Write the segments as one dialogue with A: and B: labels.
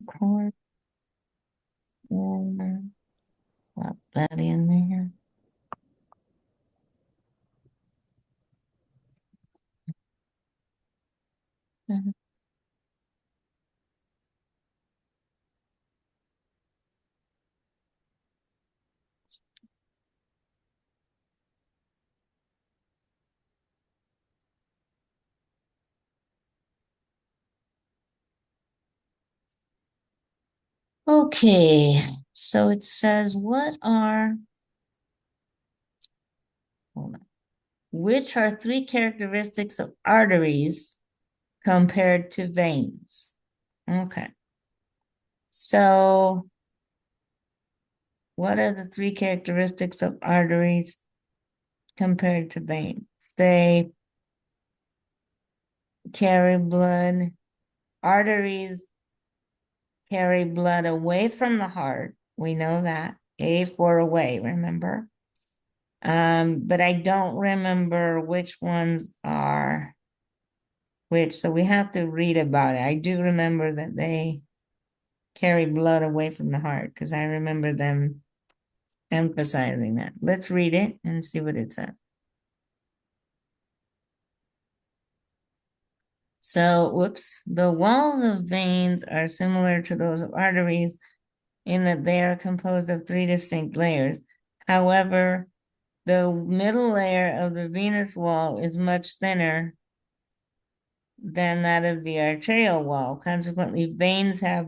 A: Cord. Pop that in there. Mhm. Okay, so it says, hold on, which are three characteristics of arteries compared to veins? Okay, so what are the three characteristics of arteries compared to veins? They carry blood, arteries carry blood away from the heart. We know that. A for away, remember? But I don't remember which ones are which, so we have to read about it. I do remember that they carry blood away from the heart because I remember them emphasizing that. Let's read it and see what it says. So, whoops, the walls of veins are similar to those of arteries in that they are composed of three distinct layers. However, the middle layer of the venous wall is much thinner than that of the arterial wall. Consequently, veins have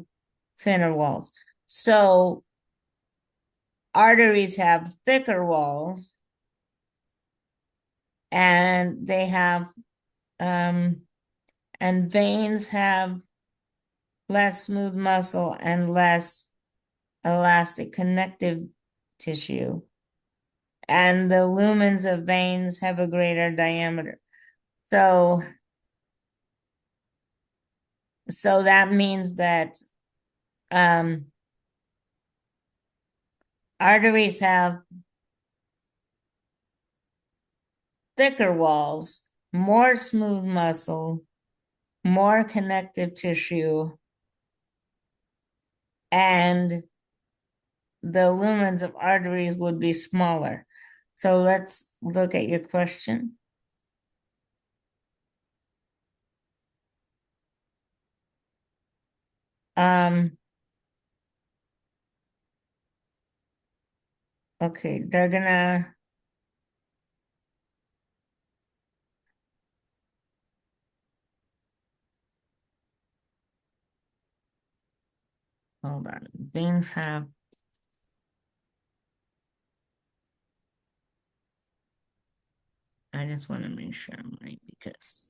A: thinner walls. So, arteries have thicker walls and they have and veins have less smooth muscle and less elastic connective tissue, and the lumens of veins have a greater diameter. So that means that um, arteries have thicker walls, more smooth muscle, more connective tissue, and the lumens of arteries would be smaller. So let's look at your question. Um, okay, they're gonna, hold on. Veins have, I just want to make sure I'm right because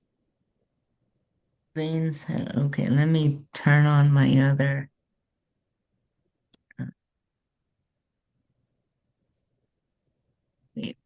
A: veins have, okay, let me turn on my other. Wait.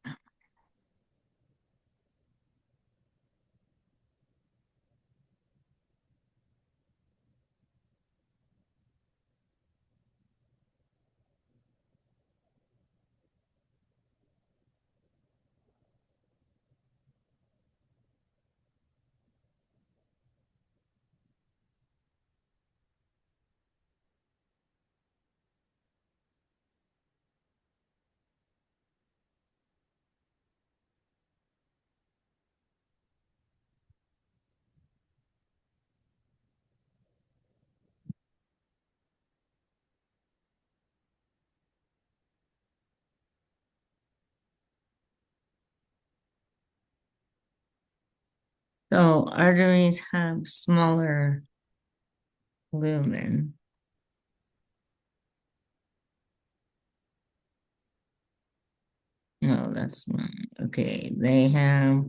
A: So arteries have smaller lumen. No, that's not, okay. They have,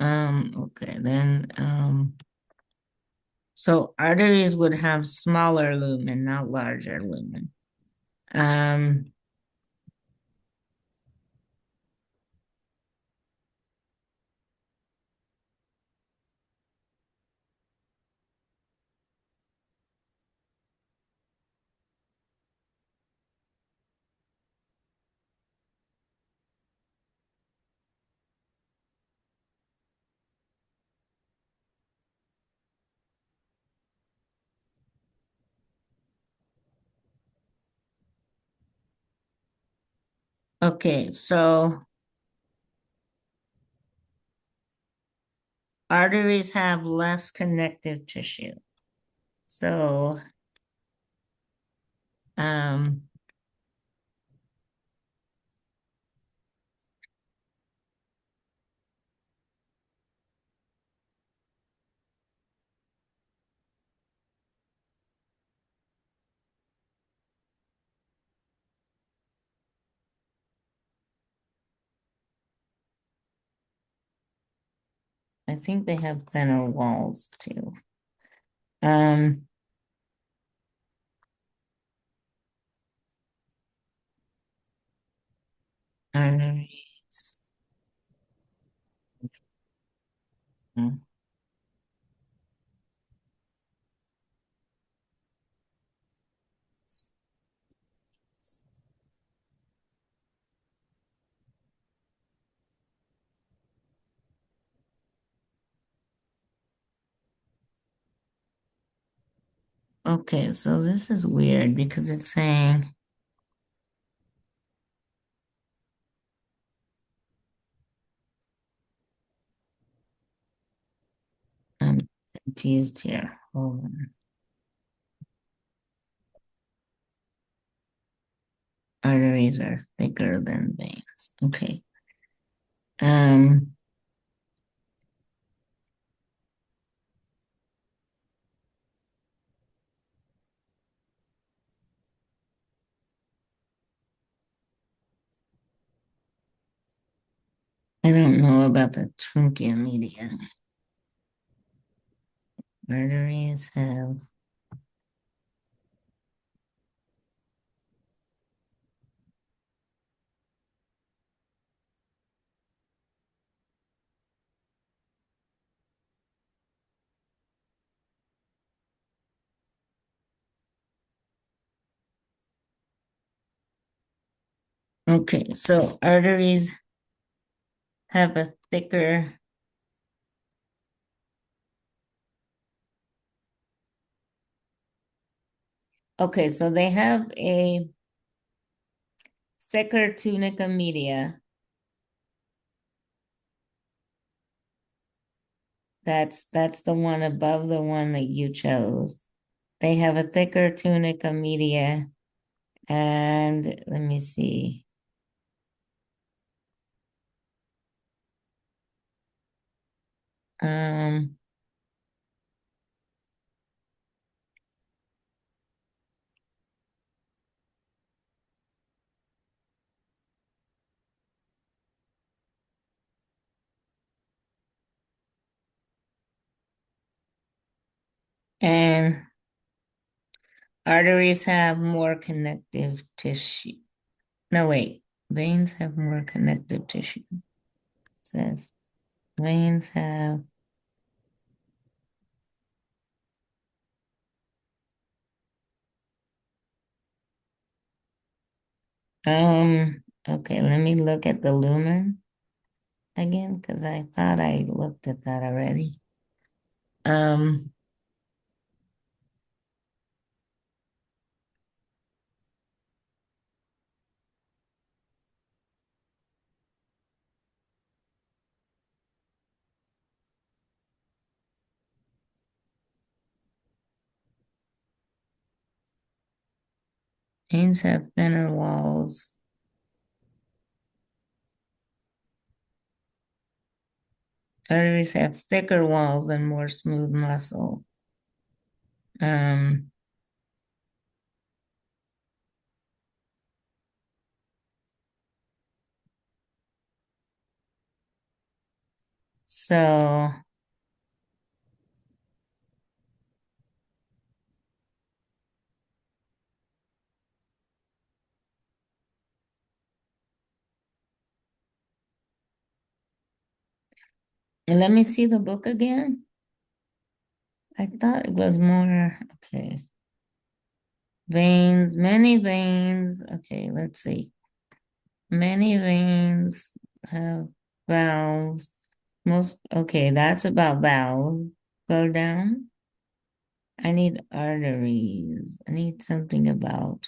A: okay, then, so arteries would have smaller lumen, not larger lumen. Um, Okay, so arteries have less connective tissue. So, um, I think they have thinner walls too. Um, arteries. Hmm. Okay, so this is weird because it's saying I'm confused here. Hold on. Arteries are thicker than veins. Okay. Um, I don't know about the trunkia media. Arteries have, okay, so arteries have a thicker, okay, so they have a thicker tunica media. That's the one above the one that you chose. They have a thicker tunica media, and let me see. Um, and arteries have more connective tissue. No, wait. Veins have more connective tissue. It says veins have okay, let me look at the lumen again because I thought I looked at that already. Um, Veins have thinner walls. Arteries have thicker walls and more smooth muscle. Um, so let me see the book again. I thought it was more, okay. Veins, many veins. Okay, let's see. Many veins have valves. Most, okay, that's about valves. Go down. I need arteries. I need something about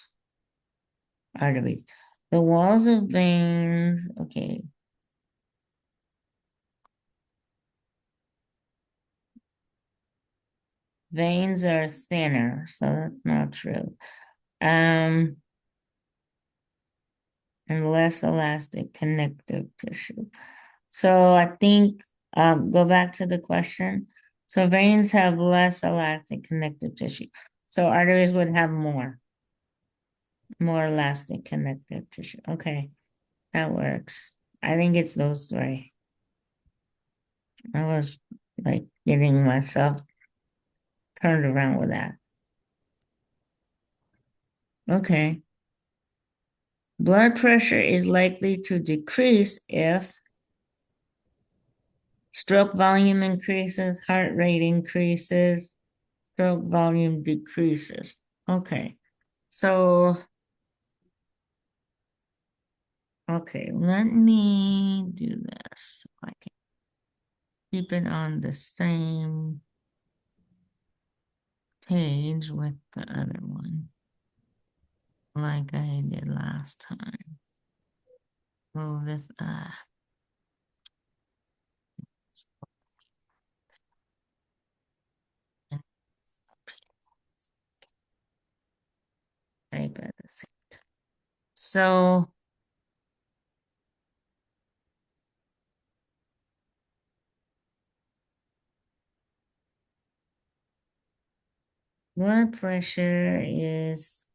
A: arteries. The walls of veins, okay. Veins are thinner, so that's not true. And less elastic connective tissue. So I think, go back to the question. So veins have less elastic connective tissue. So arteries would have more elastic connective tissue. Okay, that works. I think it's those three. I was like getting myself turned around with that. Okay. Blood pressure is likely to decrease if stroke volume increases, heart rate increases, stroke volume decreases. Okay. So, okay, let me do this so I can keep it on the same page with the other one, like I did last time. Move this, and type at the same time. So, blood pressure is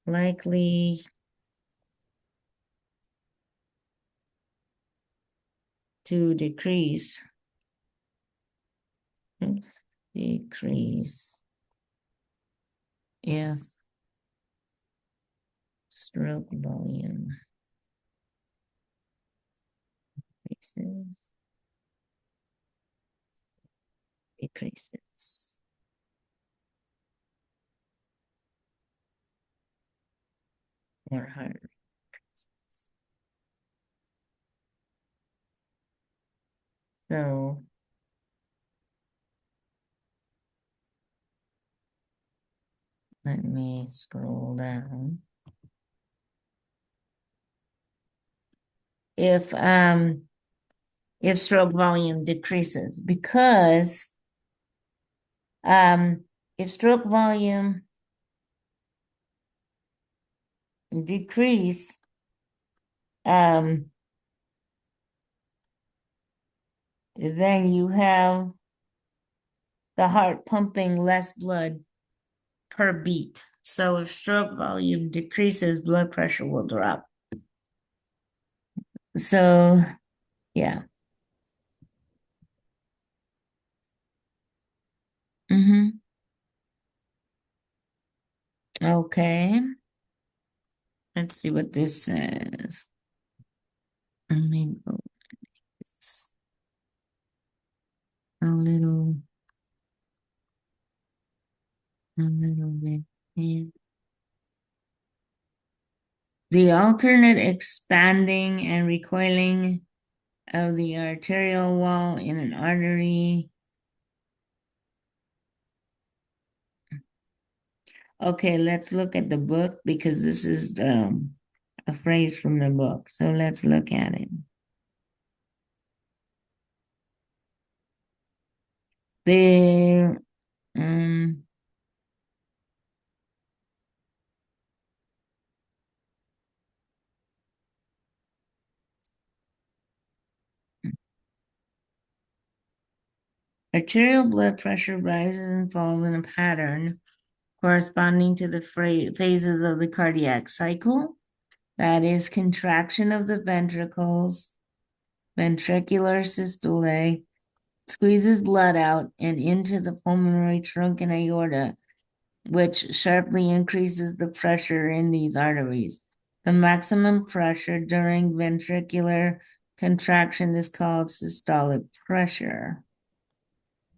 A: likely to decrease. Oops, decrease if stroke volume increases, decreases. Or heart rate. So let me scroll down. If stroke volume decreases, because if stroke volume decrease, then you have the heart pumping less blood per beat. So if stroke volume decreases, blood pressure will drop. So yeah. Okay. Let's see what this says. Let me go a little bit here. The alternate expanding and recoiling of the arterial wall in an artery. Okay, let's look at the book because this is a phrase from the book. So let's look at it. The arterial blood pressure rises and falls in a pattern corresponding to the phases of the cardiac cycle. That is contraction of the ventricles, ventricular systole, squeezes blood out and into the pulmonary trunk and aorta, which sharply increases the pressure in these arteries. The maximum pressure during ventricular contraction is called systolic pressure.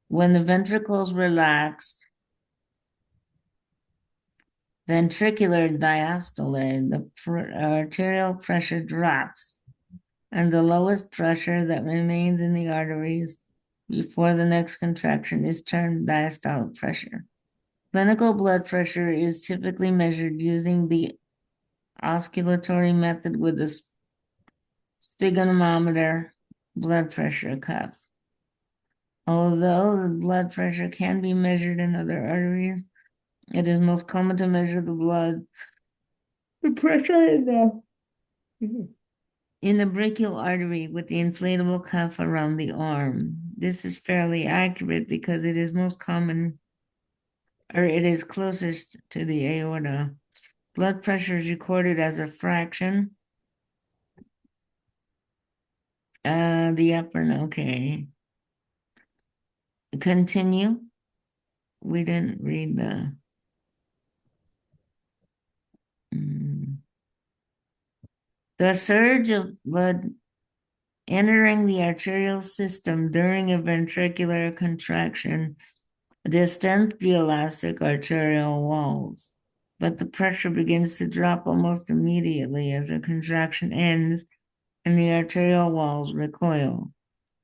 A: When the ventricles relax, ventricular diastole, the arterial pressure drops, and the lowest pressure that remains in the arteries before the next contraction is termed diastolic pressure. Clinical blood pressure is typically measured using the oscillatory method with a sphygmomanometer blood pressure cuff. Although the blood pressure can be measured in other arteries, it is most common to measure the pressure in the brachial artery with the inflatable cuff around the arm. This is fairly accurate because it is most common, or it is closest to the aorta. Blood pressure is recorded as a fraction. The upper, okay. Continue. We didn't read the. The surge of blood entering the arterial system during a ventricular contraction distends the elastic arterial walls, but the pressure begins to drop almost immediately as the contraction ends and the arterial walls recoil.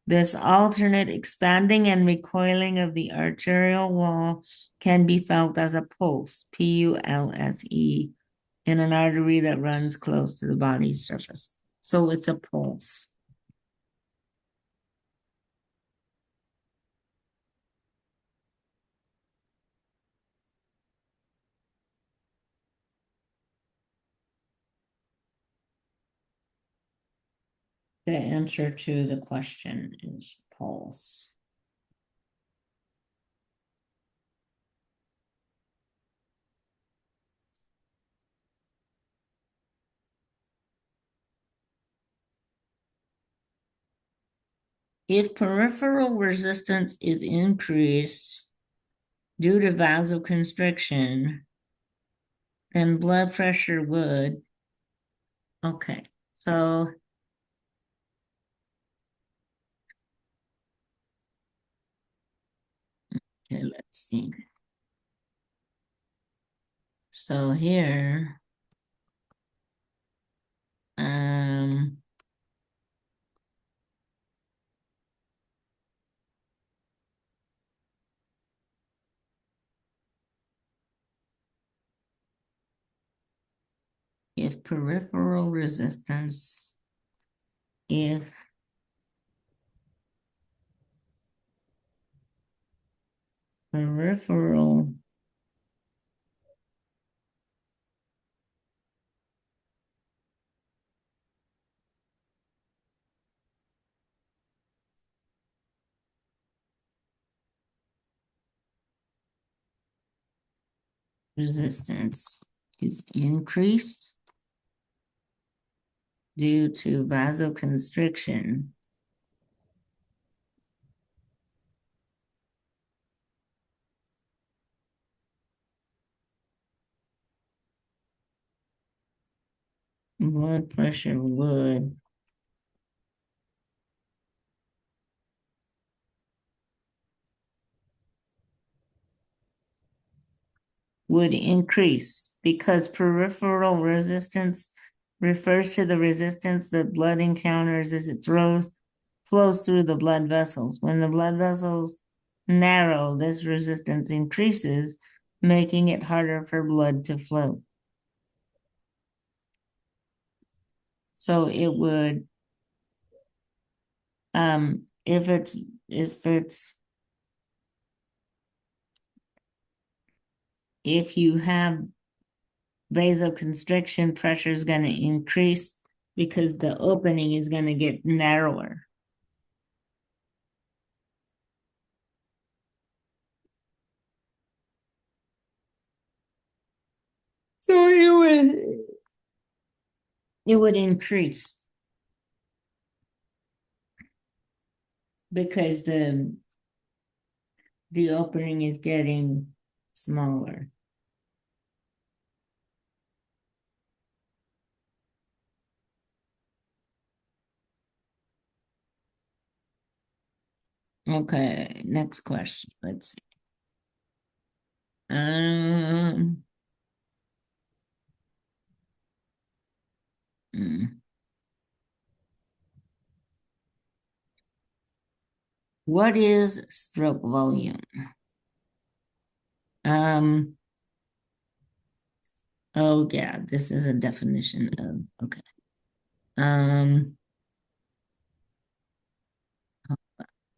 A: This alternate expanding and recoiling of the arterial wall can be felt as a pulse, P-U-L-S-E, in an artery that runs close to the body's surface. So it's a pulse. The answer to the question is pulse. If peripheral resistance is increased due to vasoconstriction, then blood pressure would. Okay, so okay, let's see. So here, if peripheral resistance, if peripheral resistance is increased due to vasoconstriction, blood pressure would increase because peripheral resistance refers to the resistance that blood encounters as it flows through the blood vessels. When the blood vessels narrow, this resistance increases, making it harder for blood to flow. So it would, if you have vasoconstriction, pressure is going to increase because the opening is going to get narrower. So it would increase because the opening is getting smaller. Okay, next question. Let's see. What is stroke volume? Oh yeah, this is a definition of, okay. Um,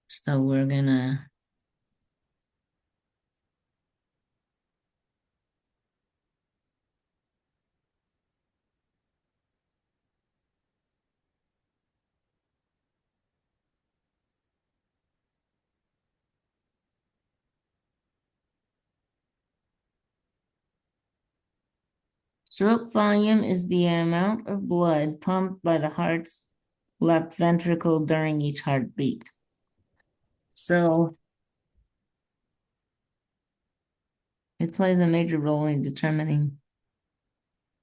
A: so we're gonna, stroke volume is the amount of blood pumped by the heart's left ventricle during each heartbeat. So it plays a major role in determining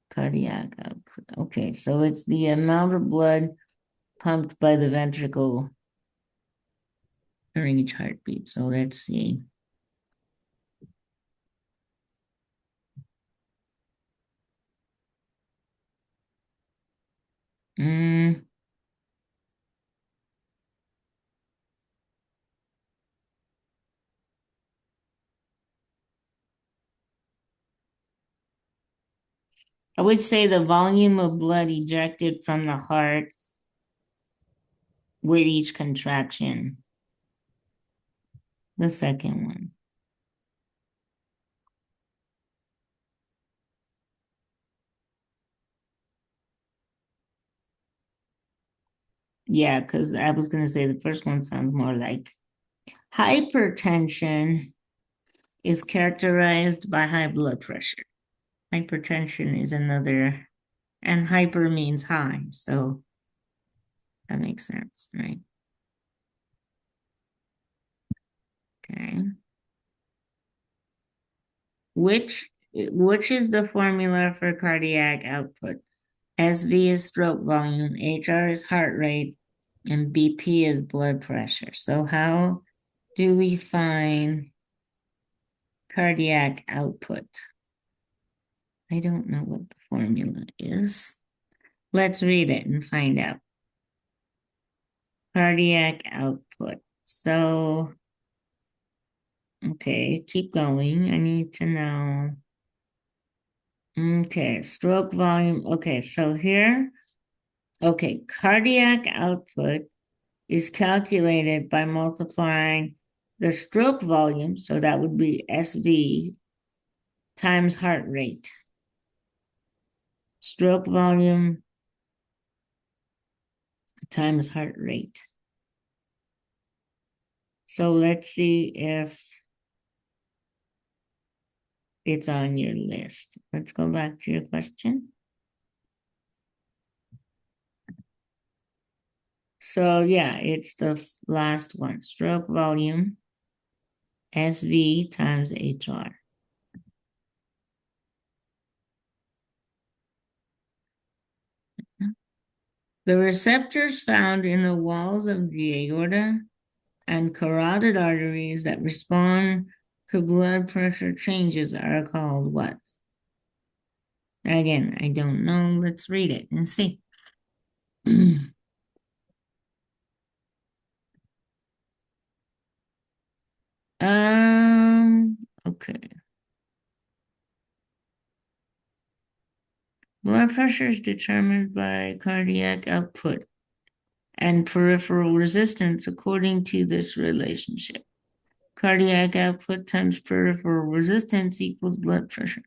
A: cardiac output. Okay, so it's the amount of blood pumped by the ventricle during each heartbeat. So let's see. Mm, I would say the volume of blood ejected from the heart with each contraction. The second one. Yeah, because I was going to say the first one sounds more like hypertension is characterized by high blood pressure. Hypertension is another, and hyper means high. So that makes sense, right? Okay. Which is the formula for cardiac output? SV is stroke volume, HR is heart rate, and BP is blood pressure. So how do we find cardiac output? I don't know what the formula is. Let's read it and find out. Cardiac output. So, okay, keep going. I need to know. Okay, stroke volume. Okay, so here, okay, cardiac output is calculated by multiplying the stroke volume, so that would be SV times heart rate. Stroke volume times heart rate. So let's see if it's on your list. Let's go back to your question. So yeah, it's the last one. Stroke volume, SV times HR. The receptors found in the walls of the aorta and carotid arteries that respond to blood pressure changes are called what? Again, I don't know. Let's read it and see. Okay. Blood pressure is determined by cardiac output and peripheral resistance according to this relationship. Cardiac output times peripheral resistance equals blood pressure.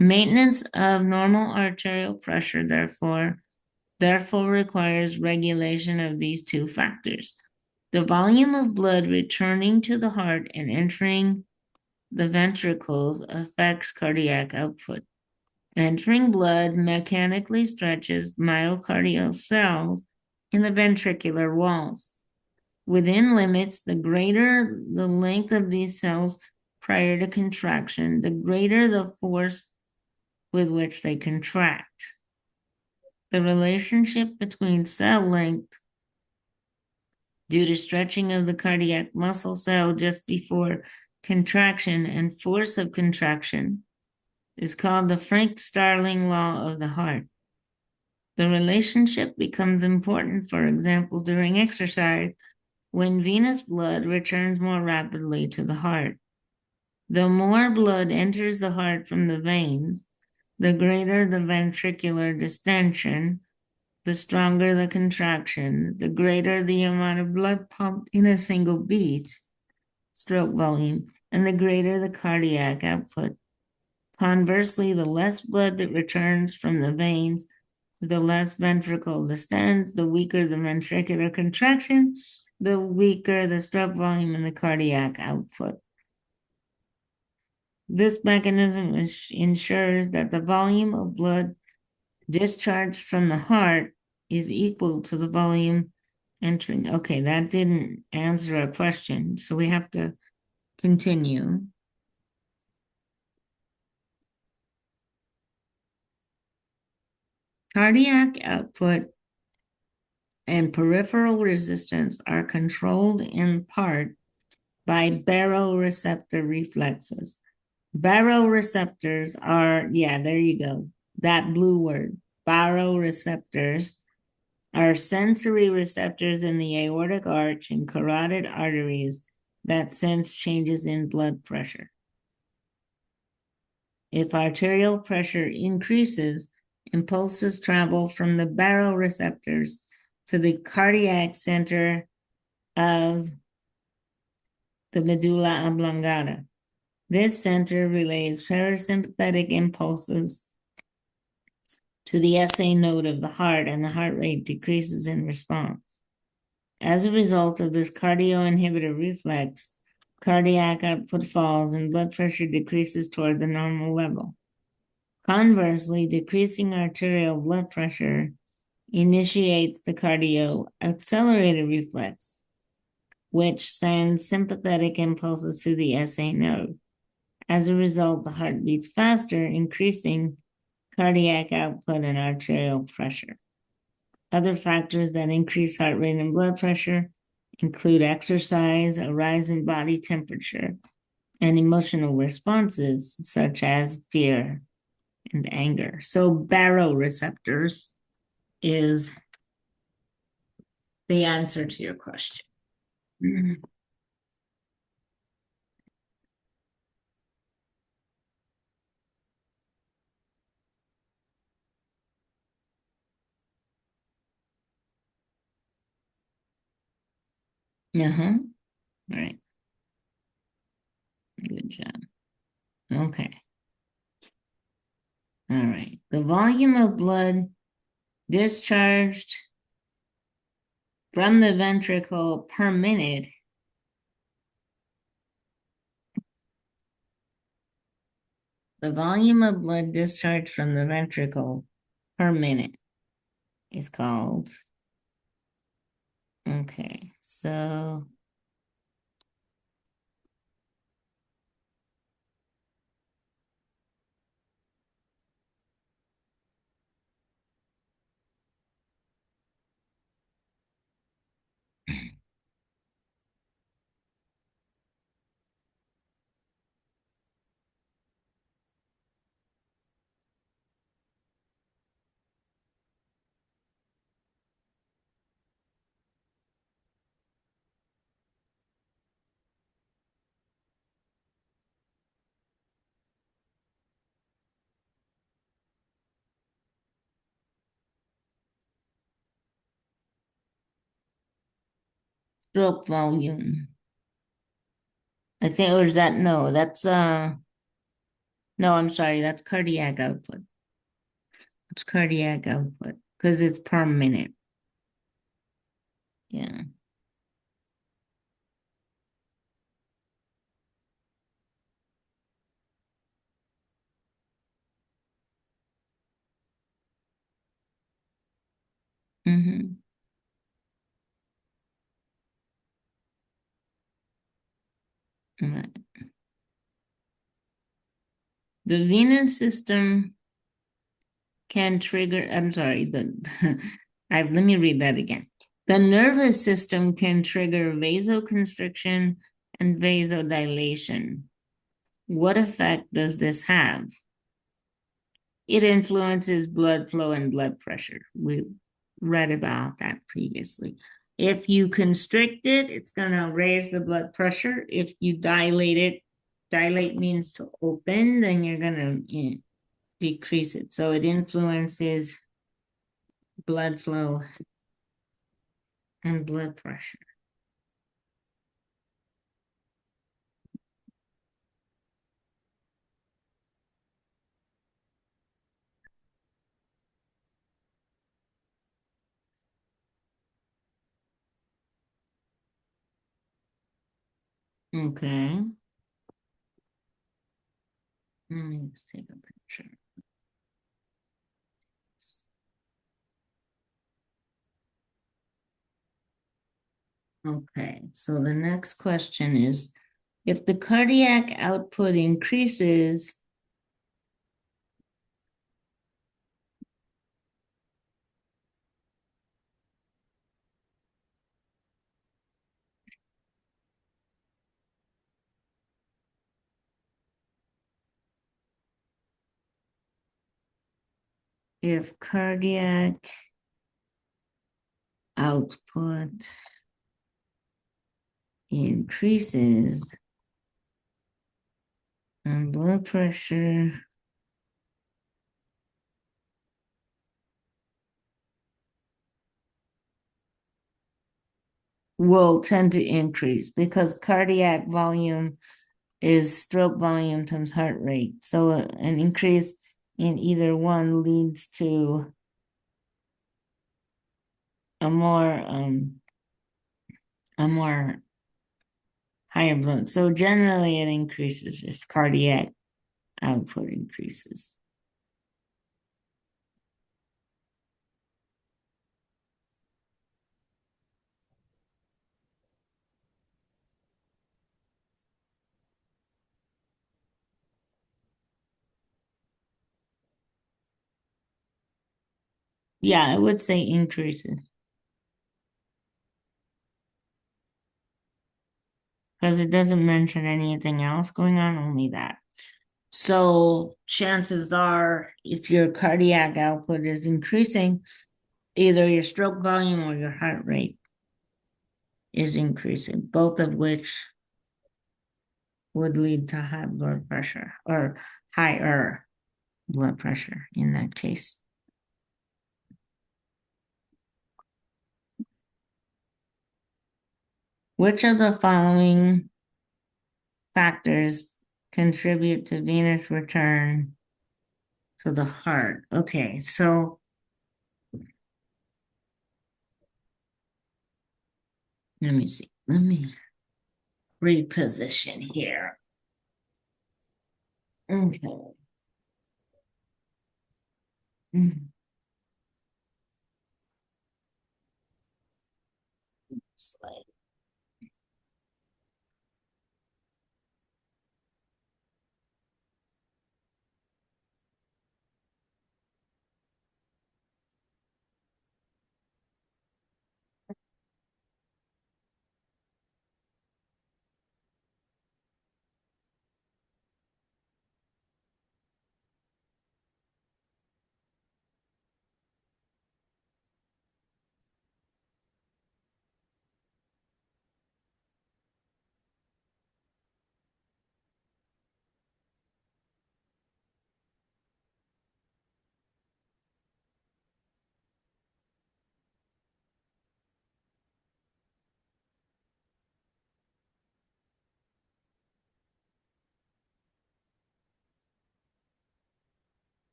A: Maintenance of normal arterial pressure, therefore requires regulation of these two factors. The volume of blood returning to the heart and entering the ventricles affects cardiac output. Entering blood mechanically stretches myocardial cells in the ventricular walls. Within limits, the greater the length of these cells prior to contraction, the greater the force with which they contract. The relationship between cell length due to stretching of the cardiac muscle cell just before contraction and force of contraction is called the Frank-Starling law of the heart. The relationship becomes important, for example, during exercise when venous blood returns more rapidly to the heart. The more blood enters the heart from the veins, The greater the ventricular distension, the stronger the contraction, the greater the amount of blood pumped in a single beat, stroke volume, and the greater the cardiac output. Conversely, the less blood that returns from the veins, the less ventricle distends, the weaker the ventricular contraction, the weaker the stroke volume and the cardiac output. This mechanism ensures that the volume of blood discharged from the heart is equal to the volume entering. Okay, that didn't answer our question, so we have to continue. Cardiac output and peripheral resistance are controlled in part by baroreceptor reflexes. Baroreceptors are, yeah, there you go, that blue word. Baroreceptors are sensory receptors in the aortic arch and carotid arteries that sense changes in blood pressure. If arterial pressure increases, impulses travel from the baroreceptors to the cardiac center of the medulla oblongata. This center relays parasympathetic impulses to the SA node of the heart, and the heart rate decreases in response. As a result of this cardioinhibitor reflex, cardiac output falls and blood pressure decreases toward the normal level. Conversely, decreasing arterial blood pressure initiates the cardio accelerated reflex, which sends sympathetic impulses to the SA node. As a result, the heart beats faster, increasing cardiac output and arterial pressure. Other factors that increase heart rate and blood pressure include exercise, a rise in body temperature, and emotional responses such as fear and anger. So baroreceptors is the answer to your question. Uh-huh. All right. Good job. Okay. All right. The volume of blood discharged from the ventricle per minute the volume of blood discharged from the ventricle per minute is called, okay, so stroke volume. I think, or is that, no, that's, no, I'm sorry, that's cardiac output. It's cardiac output because it's per minute. Yeah. Mm-hmm. Right. The venous system can trigger, I'm sorry, let me read that again. The nervous system can trigger vasoconstriction and vasodilation. What effect does this have? It influences blood flow and blood pressure. We read about that previously. If you constrict it, it's going to raise the blood pressure. If you dilate it, dilate means to open, then you're going to decrease it. So it influences blood flow and blood pressure. Okay. Let me just take a picture. Okay, so the next question is, if the cardiac output increases, if cardiac output increases and blood pressure will tend to increase because cardiac volume is stroke volume times heart rate. So an increase in either one leads to a more higher blood. So generally it increases if cardiac output increases. Yeah, I would say increases because it doesn't mention anything else going on, only that. So chances are, if your cardiac output is increasing, either your stroke volume or your heart rate is increasing, both of which would lead to high blood pressure or higher blood pressure in that case. Which of the following factors contribute to venous return to the heart? Okay, so let me see. Let me reposition here. Okay. Slide.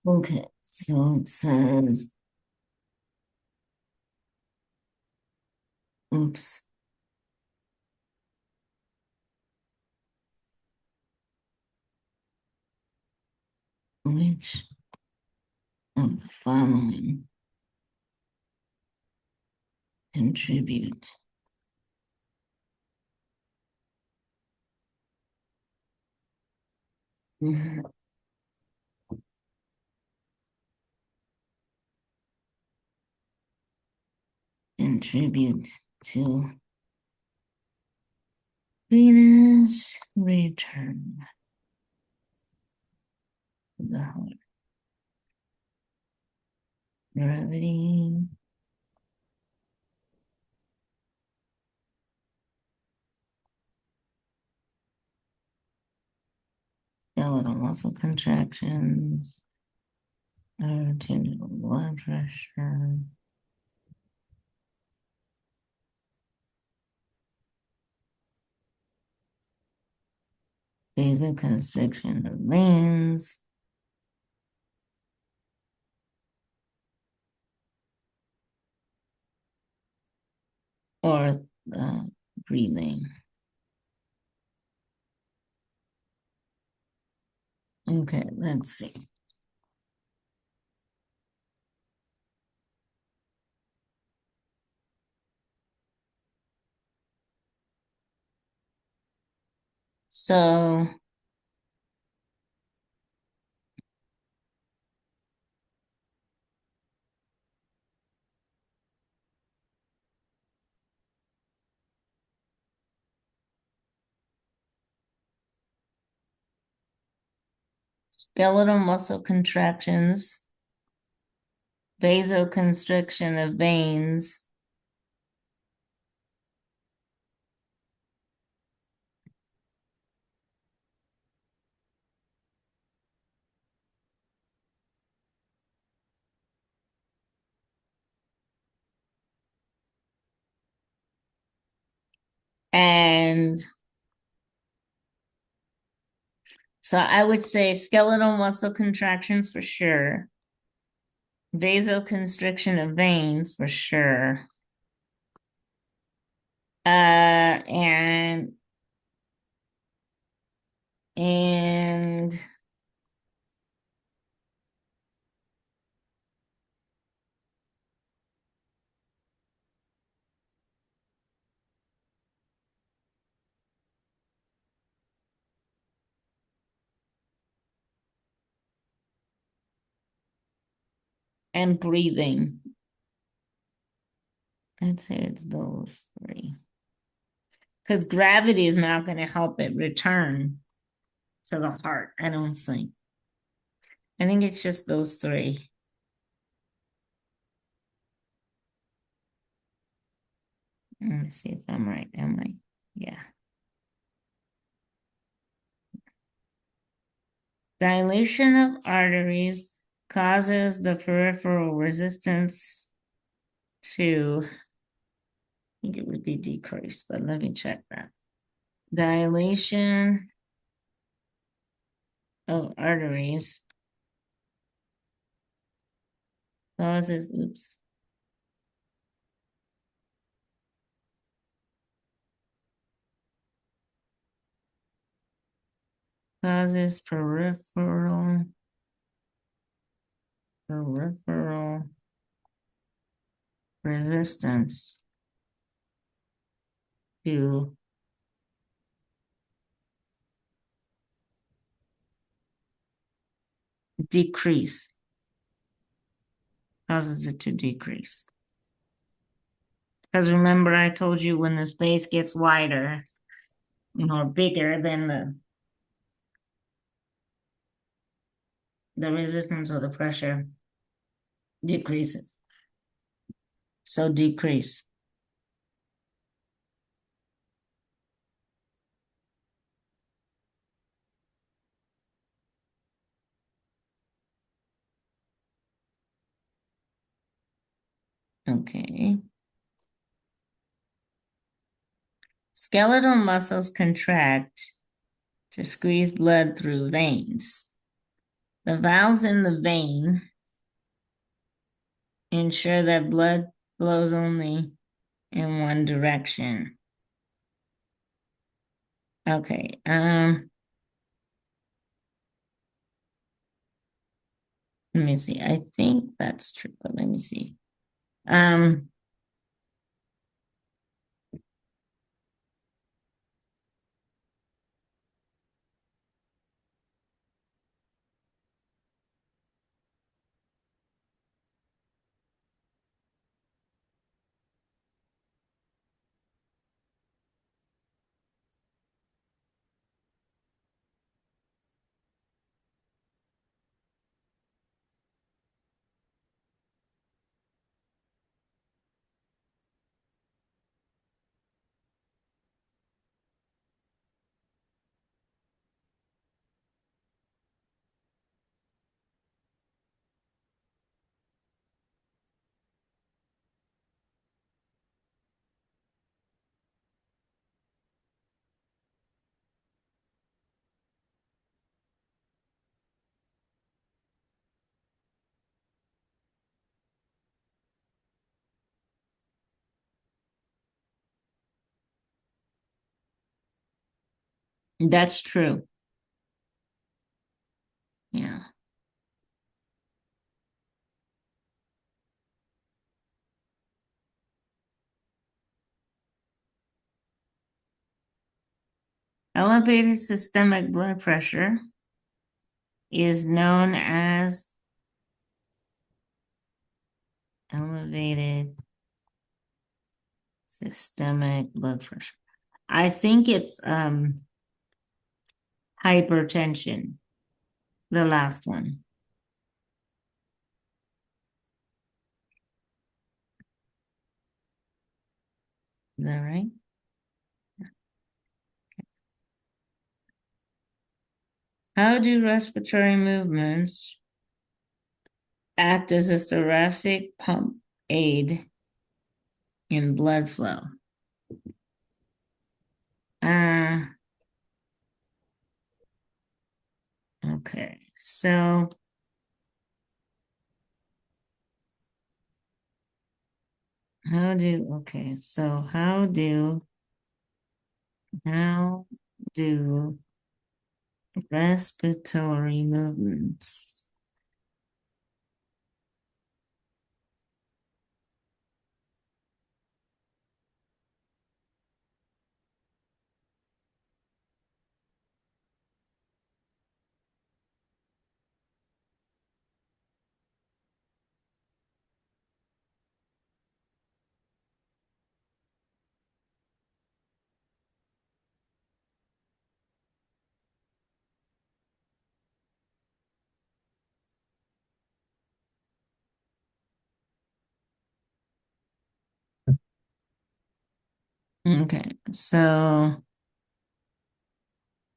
A: Okay, so it says, oops. Which of the following contribute contribute to venous return? the heart. Gravity. Skeletal muscle contractions. Change blood pressure. Vasoconstriction of veins. Or breathing. Okay, let's see. So skeletal muscle contractions, vasoconstriction of veins, and so I would say skeletal muscle contractions for sure, vasoconstriction of veins for sure, and and and breathing. I'd say it's those three. Because gravity is not going to help it return to the heart, I don't think. I think it's just those three. Let me see if I'm right. Am I? Yeah. Dilation of arteries causes the peripheral resistance to, I think it would be decreased, but let me check that. Dilation of arteries causes, oops, causes peripheral resistance to decrease, causes it to decrease. Because remember, I told you when the space gets wider, or bigger, then the resistance or the pressure decreases. So decrease. Okay. Skeletal muscles contract to squeeze blood through veins. The valves in the vein ensure that blood flows only in one direction. Okay. Let me see. I think that's true, but let me see. Um, That's true. Yeah. Elevated systemic blood pressure is known as elevated systemic blood pressure. I think it's hypertension, the last one. Is that right? How do respiratory movements act as a thoracic pump aid in blood flow? Uh, okay. So how do respiratory movements okay, so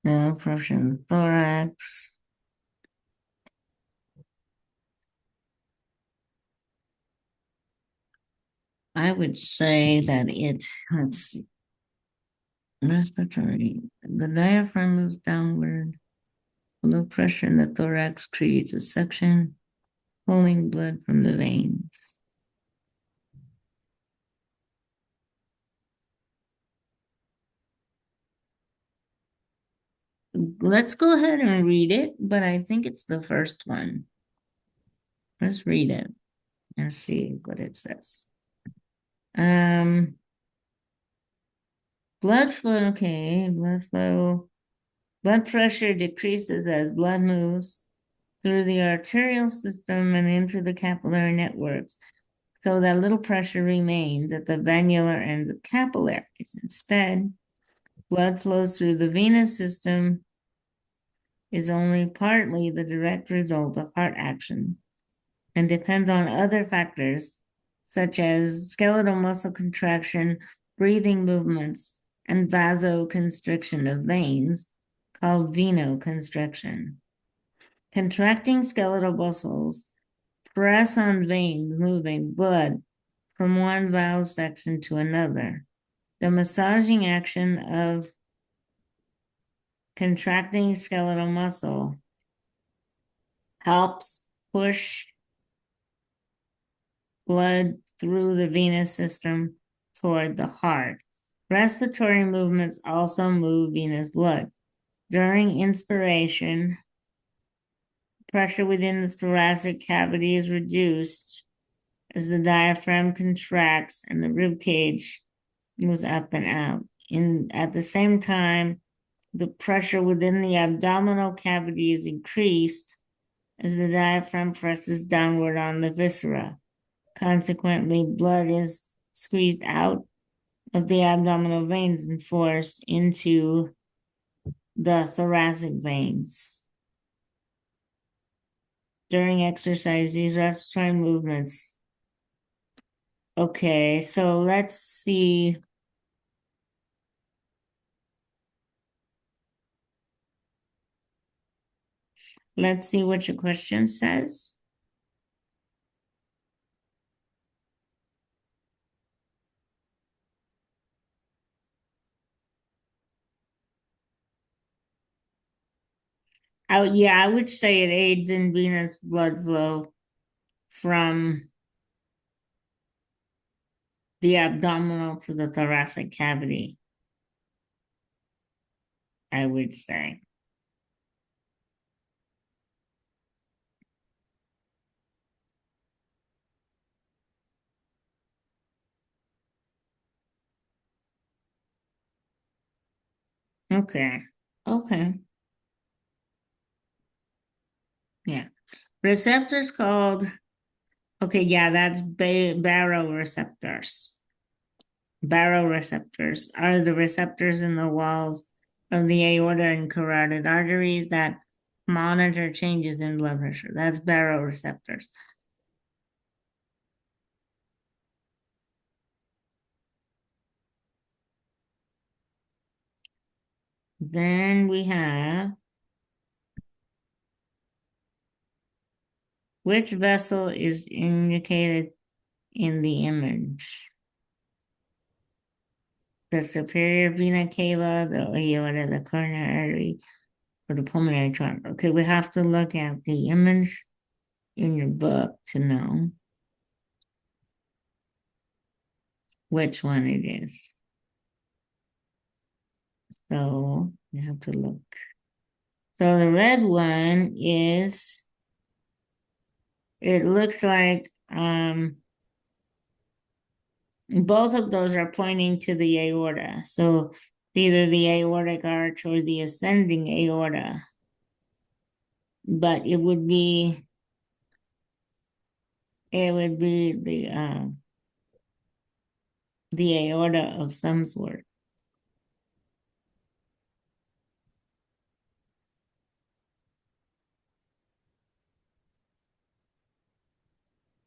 A: the pressure in the thorax. I would say that let's see, respiratory, the diaphragm moves downward. Low pressure in the thorax creates a suction, pulling blood from the veins. Let's go ahead and read it, but I think it's the first one. Let's read it and see what it says. Blood flow, okay, blood flow. Blood pressure decreases as blood moves through the arterial system and into the capillary networks, so that little pressure remains at the venular ends of capillaries. Instead, blood flows through the venous system is only partly the direct result of heart action and depends on other factors such as skeletal muscle contraction, breathing movements, and vasoconstriction of veins, called venoconstriction. Contracting skeletal muscles press on veins moving blood from one valve section to another. The massaging action of contracting skeletal muscle helps push blood through the venous system toward the heart. Respiratory movements also move venous blood. During inspiration, pressure within the thoracic cavity is reduced as the diaphragm contracts and the rib cage moves up and out. At the same time, the pressure within the abdominal cavity is increased as the diaphragm presses downward on the viscera. Consequently, blood is squeezed out of the abdominal veins and forced into the thoracic veins. During exercise, these respiratory movements. Okay, so let's see. Let's see what your question says. Yeah, I would say it aids in venous blood flow from the abdominal to the thoracic cavity. I would say. Okay. Okay. Yeah. Receptors called, okay, yeah, that's baroreceptors. Baroreceptors are the receptors in the walls of the aorta and carotid arteries that monitor changes in blood pressure. That's baroreceptors. Then we have which vessel is indicated in the image? The superior vena cava, the aorta, the coronary artery, or the pulmonary trunk. Okay, we have to look at the image in your book to know which one it is. So you have to look. So the red one is, it looks like both of those are pointing to the aorta. So either the aortic arch or the ascending aorta. But it would be the aorta of some sort.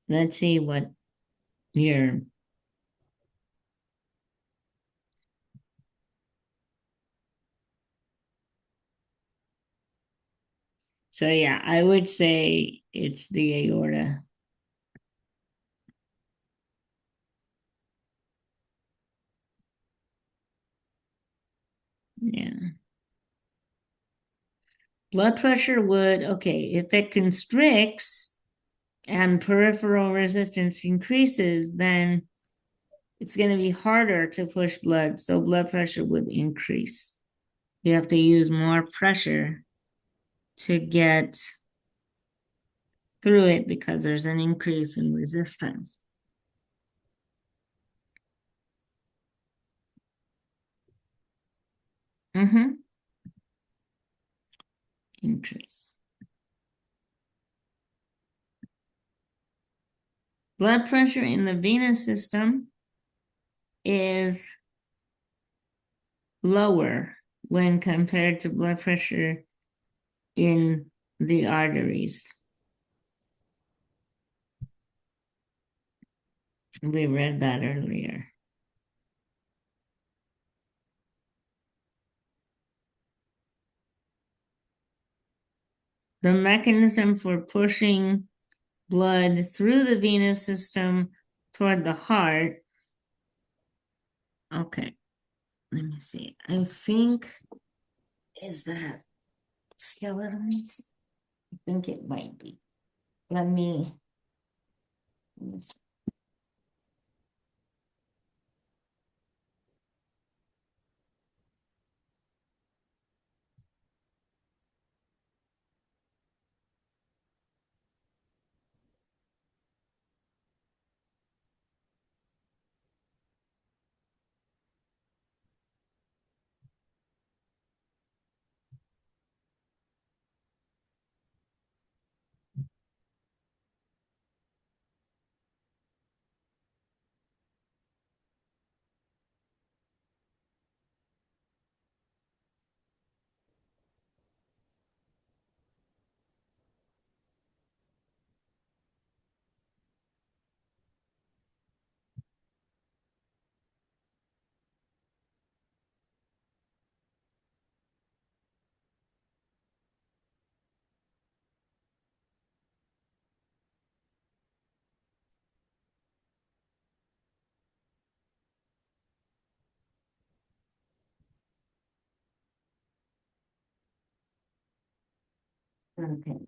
A: Let's see what your so yeah, I would say it's the aorta. Yeah. Blood pressure would, okay, if it constricts and peripheral resistance increases, then it's going to be harder to push blood. So blood pressure would increase. You have to use more pressure to get through it because there's an increase in resistance. Mm-hmm. Increase. Blood pressure in the venous system is lower when compared to blood pressure in the arteries. We read that earlier. The mechanism for pushing blood through the venous system toward the heart. Okay, let me see. I think is that skeletal muscle? I think it might be. Let me see. Okay.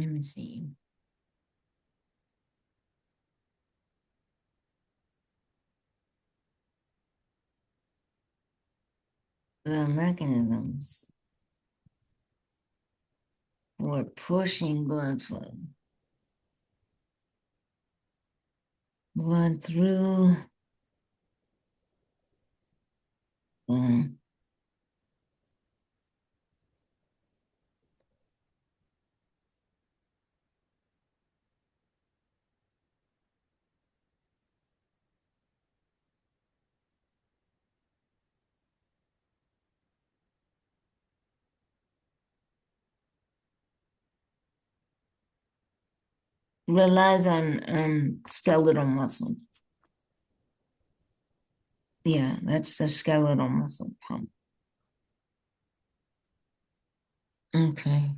A: Let me see. The mechanisms for pushing blood flow. Blood through the relies on skeletal muscle. Yeah, that's the skeletal muscle pump. Okay.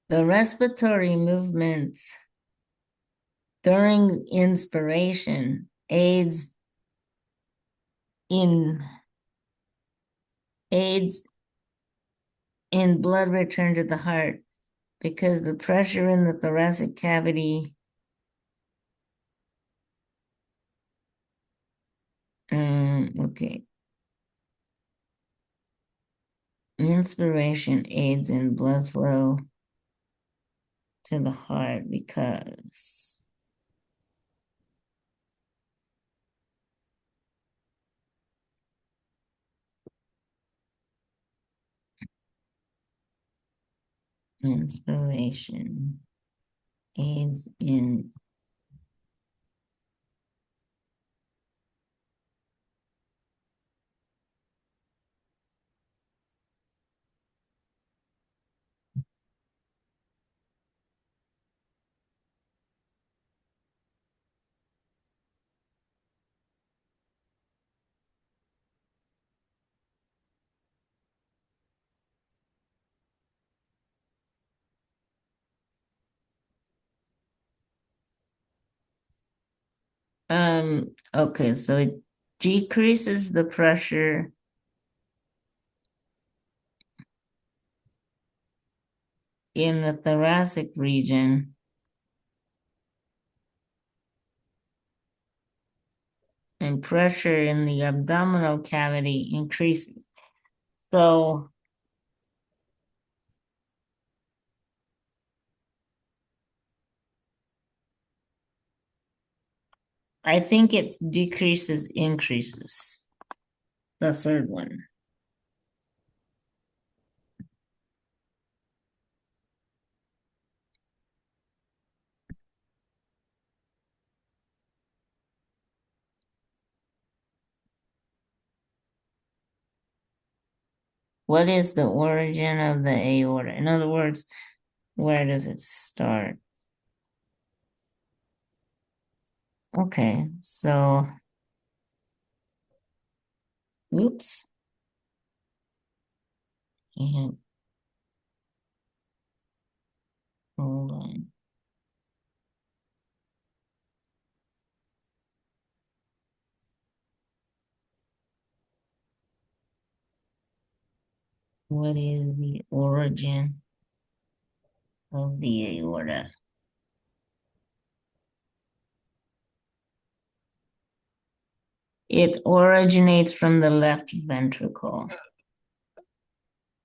A: The respiratory movements during inspiration in aids in blood return to the heart because the pressure in the thoracic cavity okay. Inspiration aids in blood flow to the heart because inspiration aids in okay, so it decreases the pressure in the thoracic region and pressure in the abdominal cavity increases. So I think it's decreases, increases. The third one. What is the origin of the aorta? In other words, where does it start? Okay, so, oops. Yeah, hold on. What is the origin of the aorta? It originates from the left ventricle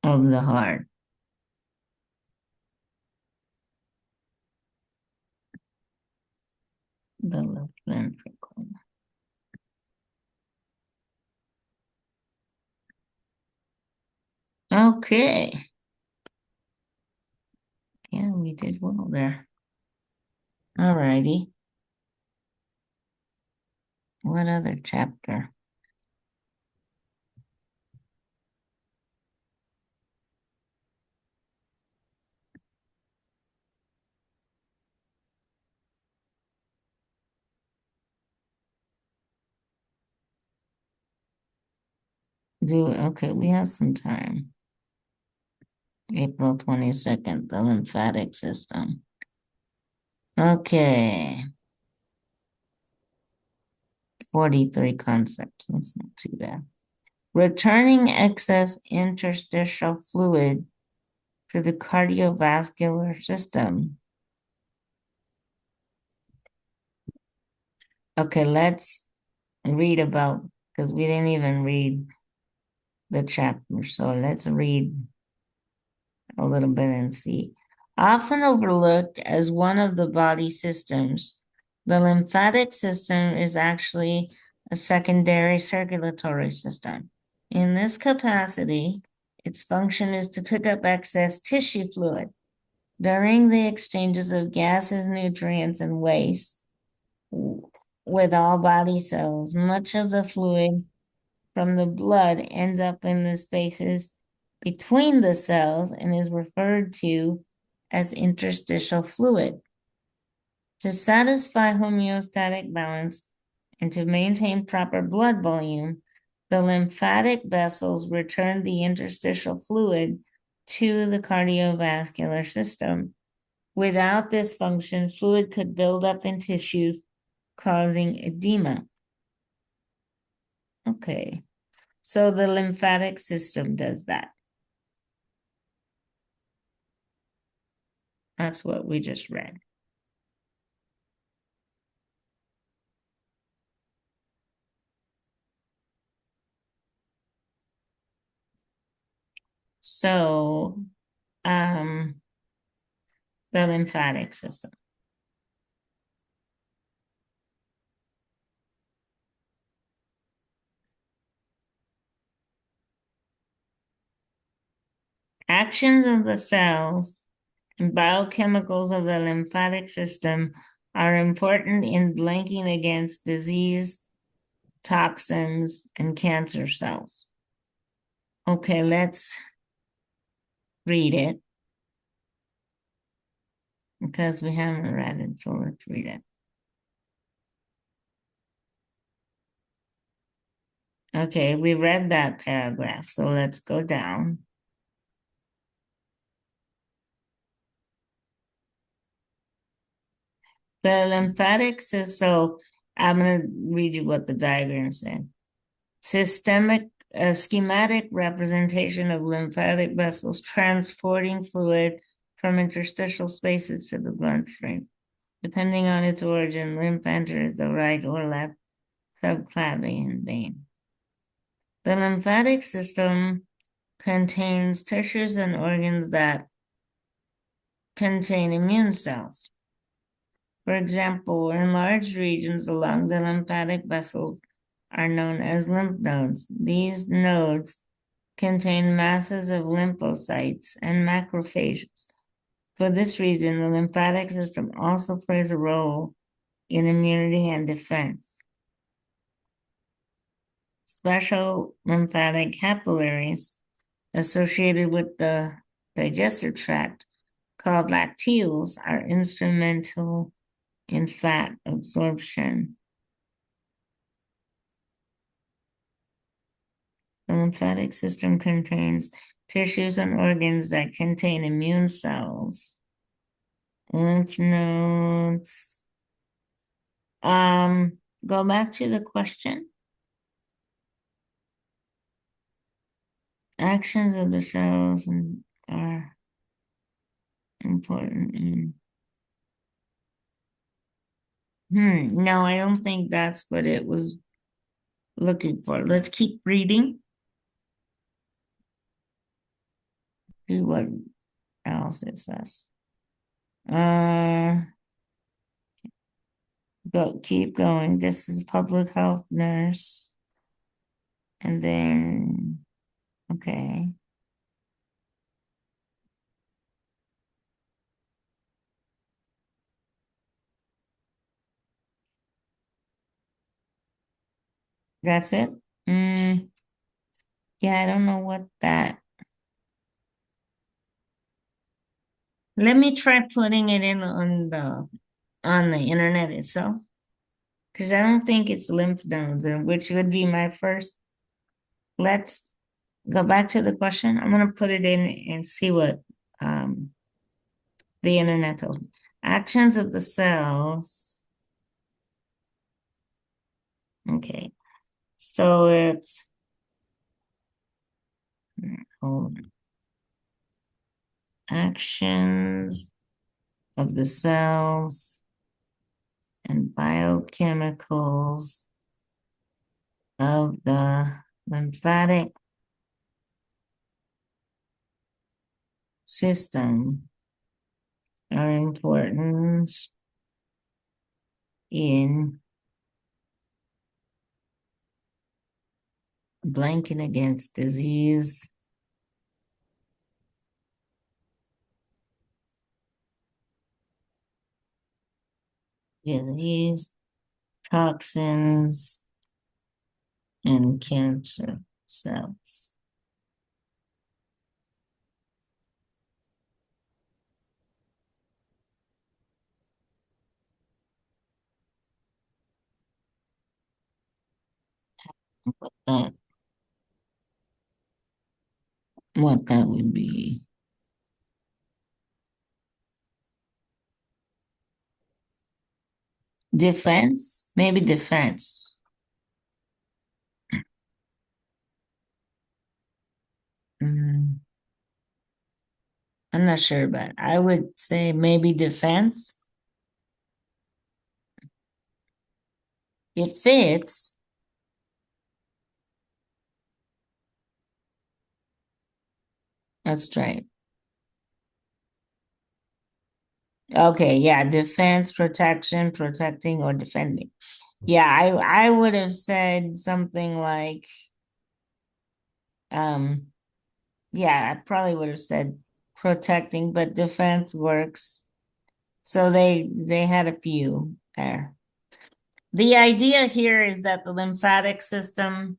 A: of the heart. The left ventricle. Okay. Yeah, we did well there. All righty. What other chapter? Okay, we have some time. April 22nd, the lymphatic system. Okay. 43 concepts. That's not too bad. returning excess interstitial fluid to the cardiovascular system. Okay, let's read about, because we didn't even read the chapter, so let's read a little bit and see. Often overlooked as one of the body systems, the lymphatic system is actually a secondary circulatory system. In this capacity, its function is to pick up excess tissue fluid during the exchanges of gases, nutrients, and waste with all body cells. Much of the fluid from the blood ends up in the spaces between the cells and is referred to as interstitial fluid. To satisfy homeostatic balance and to maintain proper blood volume, the lymphatic vessels return the interstitial fluid to the cardiovascular system. Without this function, fluid could build up in tissues, causing edema. Okay, so the lymphatic system does that. That's what we just read. So, the lymphatic system. Actions of the cells and biochemicals of the lymphatic system are important in blanking against disease, toxins, and cancer cells. Okay, let's read it because we haven't read it, so let's read it. Okay, we read that paragraph, so let's go down. The lymphatic system, so I'm going to read you what the diagram said. Schematic representation of lymphatic vessels transporting fluid from interstitial spaces to the bloodstream. Depending on its origin, lymph enters the right or left subclavian vein. The lymphatic system contains tissues and organs that contain immune cells. For example, enlarged regions along the lymphatic vessels are known as lymph nodes. These nodes contain masses of lymphocytes and macrophages. For this reason, the lymphatic system also plays a role in immunity and defense. Special lymphatic capillaries associated with the digestive tract, called lacteals, are instrumental in fat absorption. The lymphatic system contains tissues and organs that contain immune cells, lymph nodes. Go back to the question. Actions of the cells are important in. No, I don't think that's what it was looking for. Let's keep reading. See what else it says. Keep going. This is public health nurse. And then, okay. That's it? Yeah, I don't know what that. Let me try putting it in on the internet itself. Because I don't think it's lymph nodes, which would be my first. Let's go back to the question. I'm gonna put it in and see what the internet tells me. Actions of the cells. Okay. So it's hold on. Actions of the cells and biochemicals of the lymphatic system are important in blanking against disease, toxins, and cancer cells. That, what that would be. Defense? Maybe defense. Mm, I'm not sure, but I would say maybe defense. It fits. Let's try it. Okay, yeah, defense, protection, protecting, or defending. Yeah, I would have said something like, yeah, I probably would have said protecting, but defense works. So they had a few there. The idea here is that the lymphatic system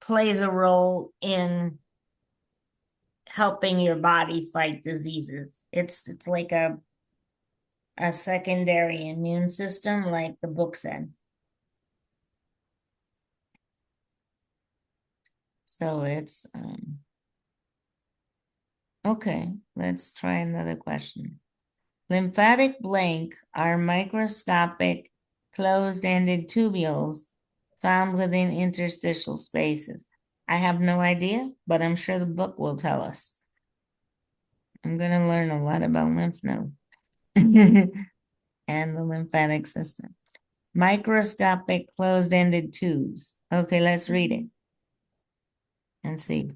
A: plays a role in helping your body fight diseases. It's like a secondary immune system, like the book said. So it's okay, let's try another question. Lymphatic blank are microscopic closed-ended tubules found within interstitial spaces. I have no idea, but I'm sure the book will tell us. I'm going to learn a lot about lymph nodes and the lymphatic system. Microscopic closed-ended tubes. Okay, let's read it and see.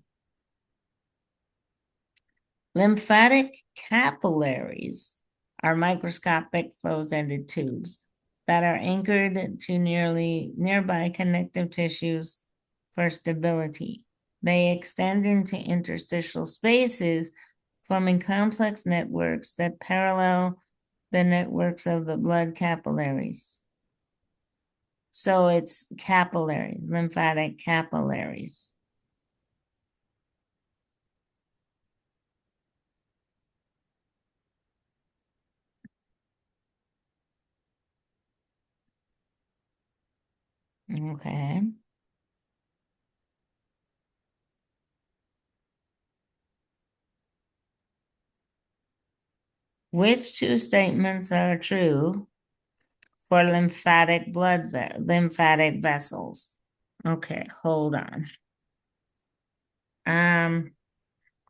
A: Lymphatic capillaries are microscopic closed-ended tubes that are anchored to nearby connective tissues for stability. They extend into interstitial spaces, forming complex networks that parallel the networks of the blood capillaries. So it's capillaries, lymphatic capillaries. Okay. Which two statements are true for lymphatic vessels? Okay, hold on.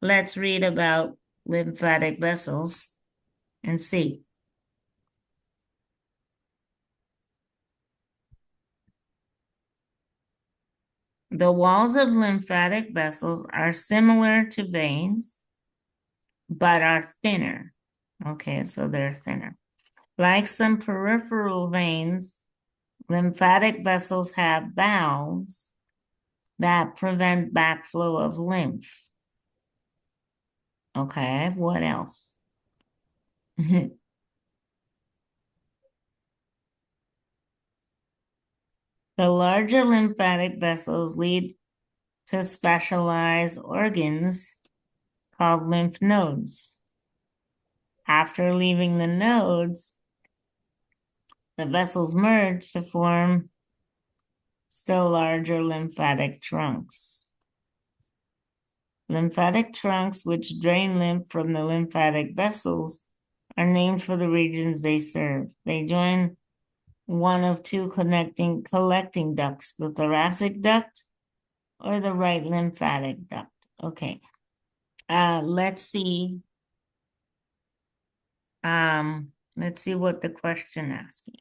A: Let's read about lymphatic vessels and see. The walls of lymphatic vessels are similar to veins, but are thinner. Okay, so they're thinner. Like some peripheral veins, lymphatic vessels have valves that prevent backflow of lymph. Okay, what else? The larger lymphatic vessels lead to specialized organs called lymph nodes. After leaving the nodes, the vessels merge to form still larger lymphatic trunks. Lymphatic trunks, which drain lymph from the lymphatic vessels, are named for the regions they serve. They join one of two collecting ducts, the thoracic duct or the right lymphatic duct. Okay. Let's see. Let's see what the question asking.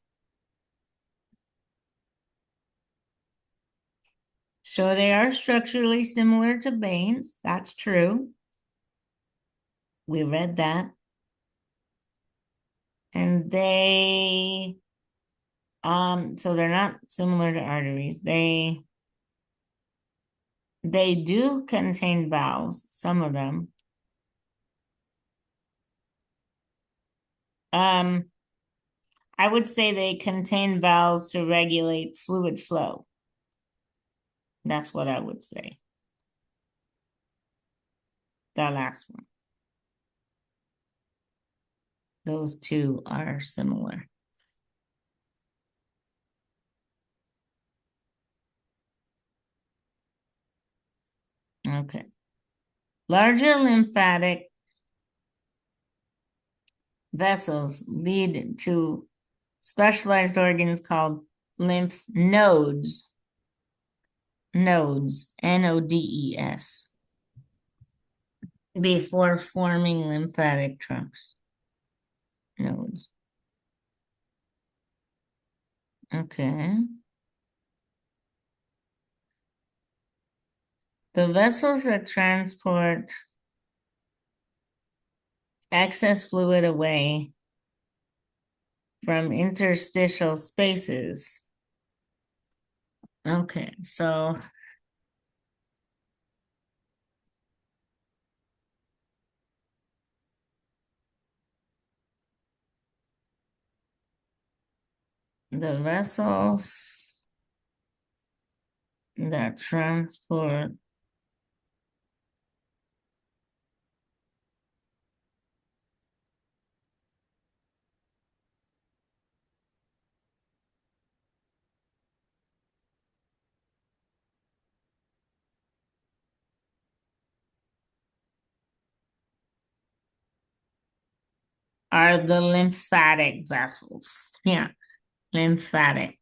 A: So they are structurally similar to veins. That's true. We read that. And so they're not similar to arteries. They do contain valves, some of them. Um, I would say they contain valves to regulate fluid flow. That's what I would say. The last one. Those two are similar. Okay. Larger lymphatic vessels lead to specialized organs called lymph nodes. Nodes, Nodes, before forming lymphatic trunks. Nodes. Okay. The vessels that transport excess fluid away from interstitial spaces. Okay, so the vessels that transport are the lymphatic vessels. Yeah, lymphatic.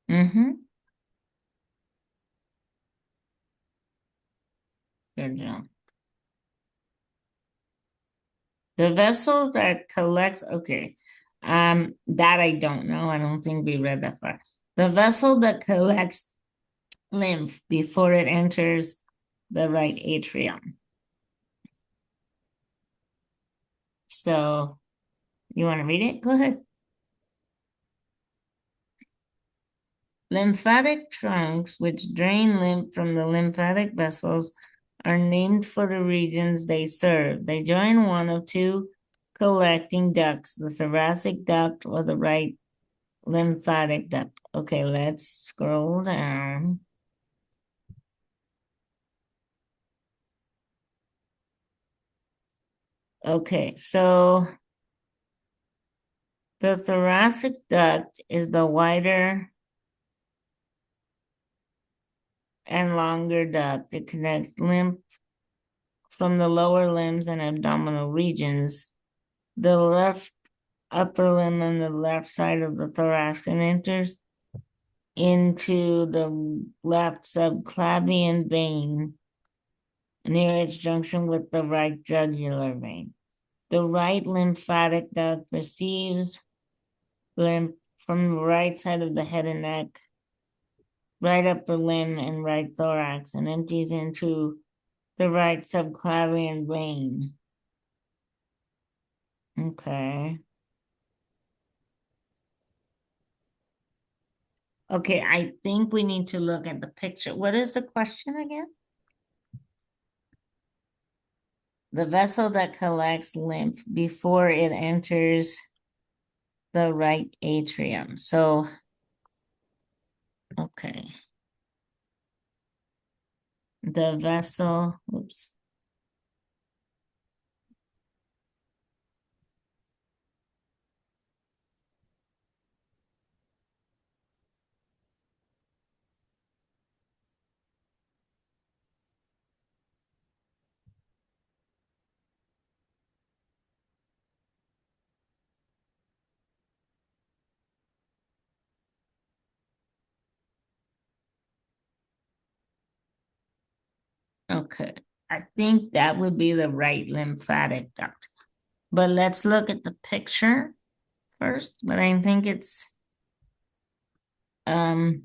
A: Mm-hmm. Good job. The vessels that collects, okay. That I don't know. I don't think we read that far. The vessel that collects lymph before it enters the right atrium. So you want to read it? Go ahead. Lymphatic trunks, which drain lymph from the lymphatic vessels, are named for the regions they serve. They join one of two collecting ducts, the thoracic duct or the right lymphatic duct. Okay, let's scroll down. Okay, so the thoracic duct is the wider and longer duct. It connects lymph from the lower limbs and abdominal regions. The left upper limb and the left side of the thorax and enters into the left subclavian vein near its junction with the right jugular vein. The right lymphatic duct receives lymph from the right side of the head and neck, right upper limb, and right thorax, and empties into the right subclavian vein. Okay. Okay, I think we need to look at the picture. What is the question again? The vessel that collects lymph before it enters the right atrium. So, okay. The vessel, oops. Okay. I think that would be the right lymphatic duct. But let's look at the picture first. But I think it's um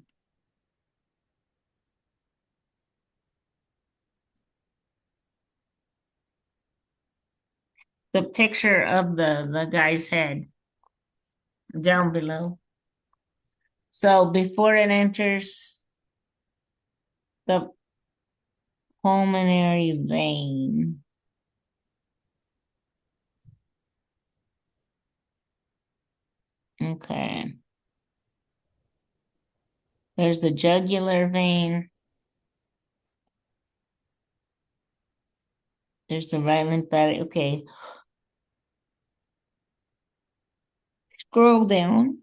A: the picture of the guy's head down below. So before it enters the pulmonary vein. Okay. There's the jugular vein. There's the right lymphatic. Okay. Scroll down.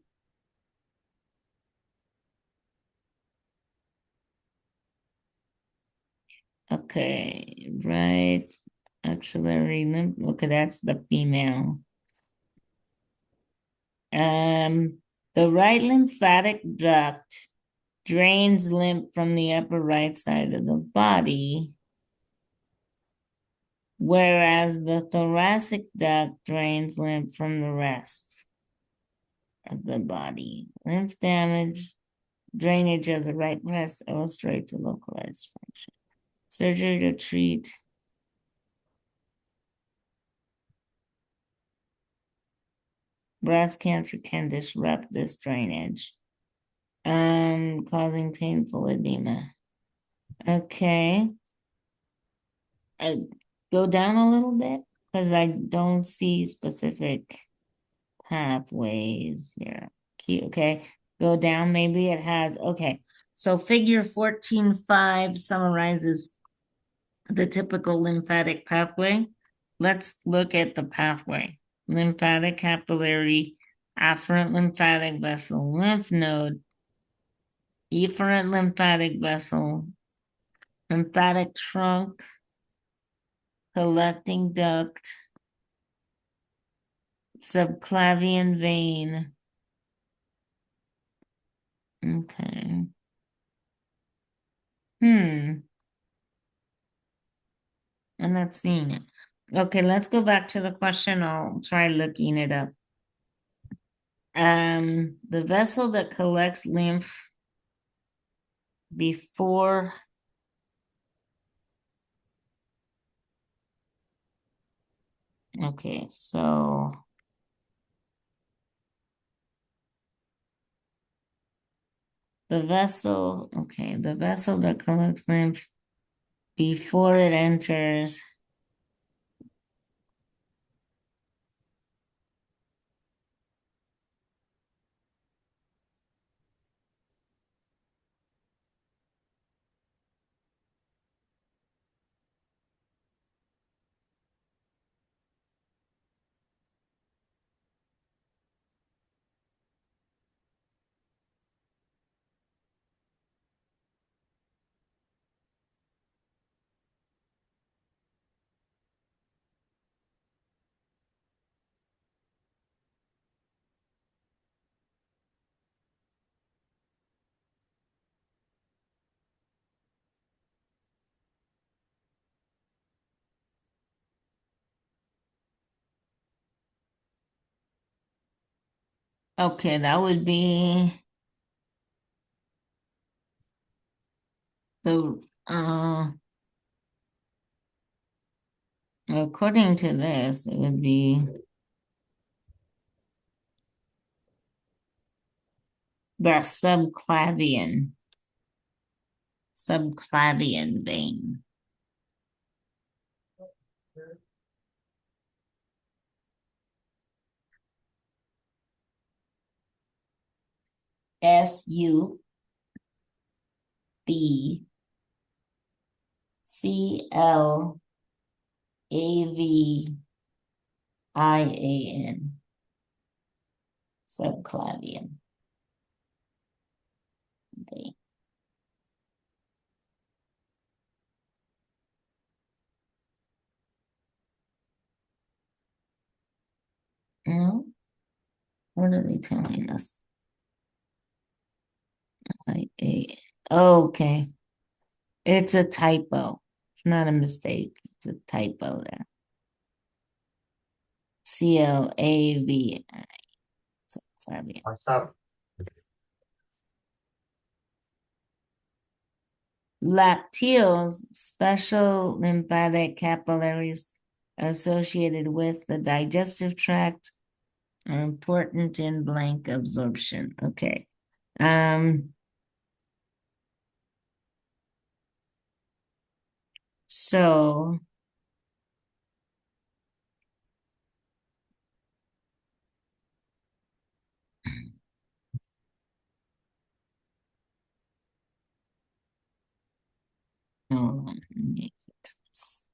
A: Okay. Right axillary lymph. Okay, that's the female. Um, the right lymphatic duct drains lymph from the upper right side of the body, whereas the thoracic duct drains lymph from the rest of the body. Lymph damage, drainage of the right breast illustrates a localized function. Surgery to treat breast cancer can disrupt this drainage, causing painful edema. Okay. Go down a little bit because I don't see specific pathways here. Okay, go down. Maybe it has. Okay, so figure 14.5 summarizes the typical lymphatic pathway. Let's look at the pathway. Lymphatic capillary, afferent lymphatic vessel, lymph node, efferent lymphatic vessel, lymphatic trunk, collecting duct, subclavian vein. Okay. I'm not seeing it. Okay, let's go back to the question. I'll try looking it up. The vessel that collects lymph before okay, so the vessel that collects lymph before it enters. Okay, that would be the according to this, it would be the subclavian vein. Subclavian. Subclavian vein. No? What are they telling us? IA. Okay. It's a typo. It's not a mistake. It's a typo there. CLAVI. Sorry.
B: WhatsApp.
A: Lacteals, special lymphatic capillaries associated with the digestive tract, are important in blank absorption. Okay. So hold on, let me fix this.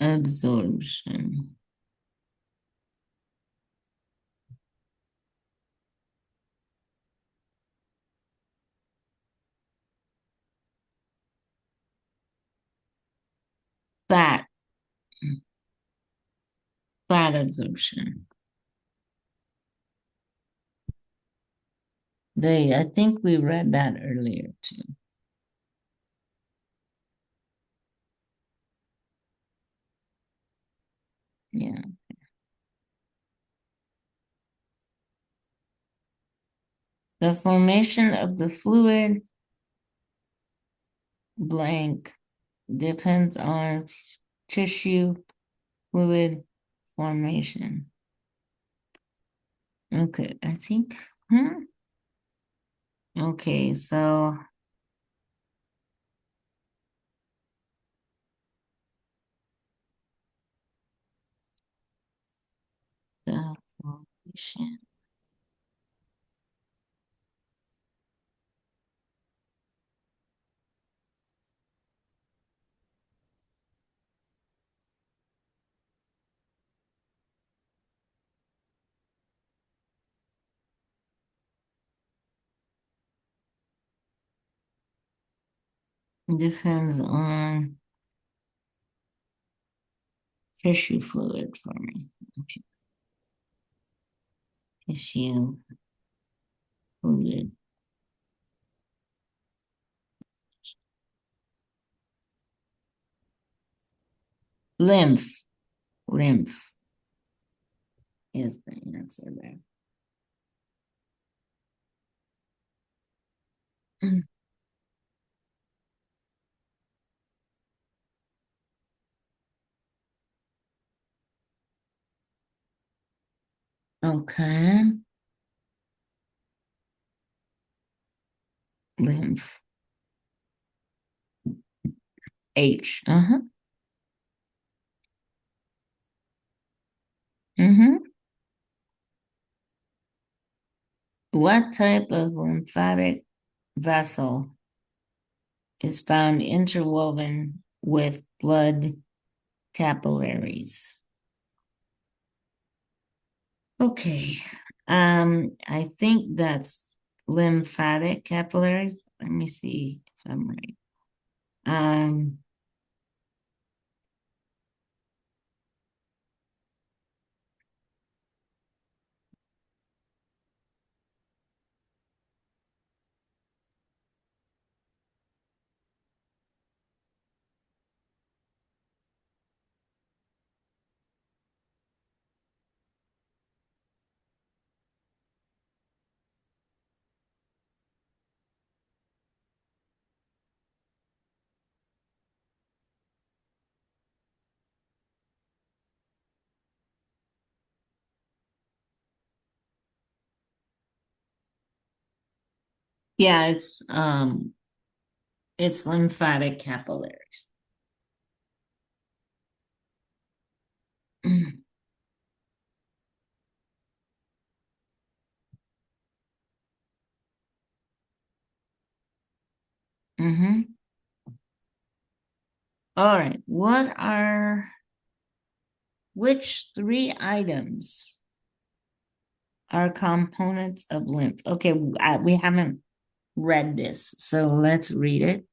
A: Absorption. Fat. Fat absorption. I think we read that earlier too. Yeah. The formation of the fluid blank depends on tissue fluid formation. Okay, I think. Okay, so the formation depends on tissue fluid forming. Okay, tissue fluid. Lymph. Lymph is the answer there. Okay. Lymph. H. Uh-huh. Mm-hmm. What type of lymphatic vessel is found interwoven with blood capillaries? Okay. I think that's lymphatic capillaries. Let me see if I'm right. Um, yeah, it's lymphatic capillaries. Mm-hmm. All right. What are Which three items are components of lymph? Okay, we haven't read this, so let's read it.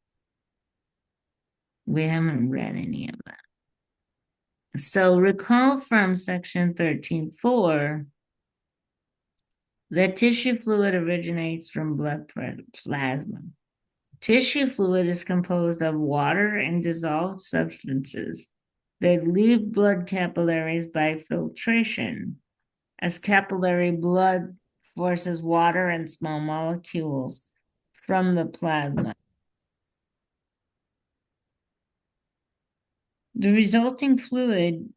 A: We haven't read any of that. So recall from section 13.4 that tissue fluid originates from blood plasma. Tissue fluid is composed of water and dissolved substances that leave blood capillaries by filtration, as capillary blood forces water and small molecules from the plasma. The resulting fluid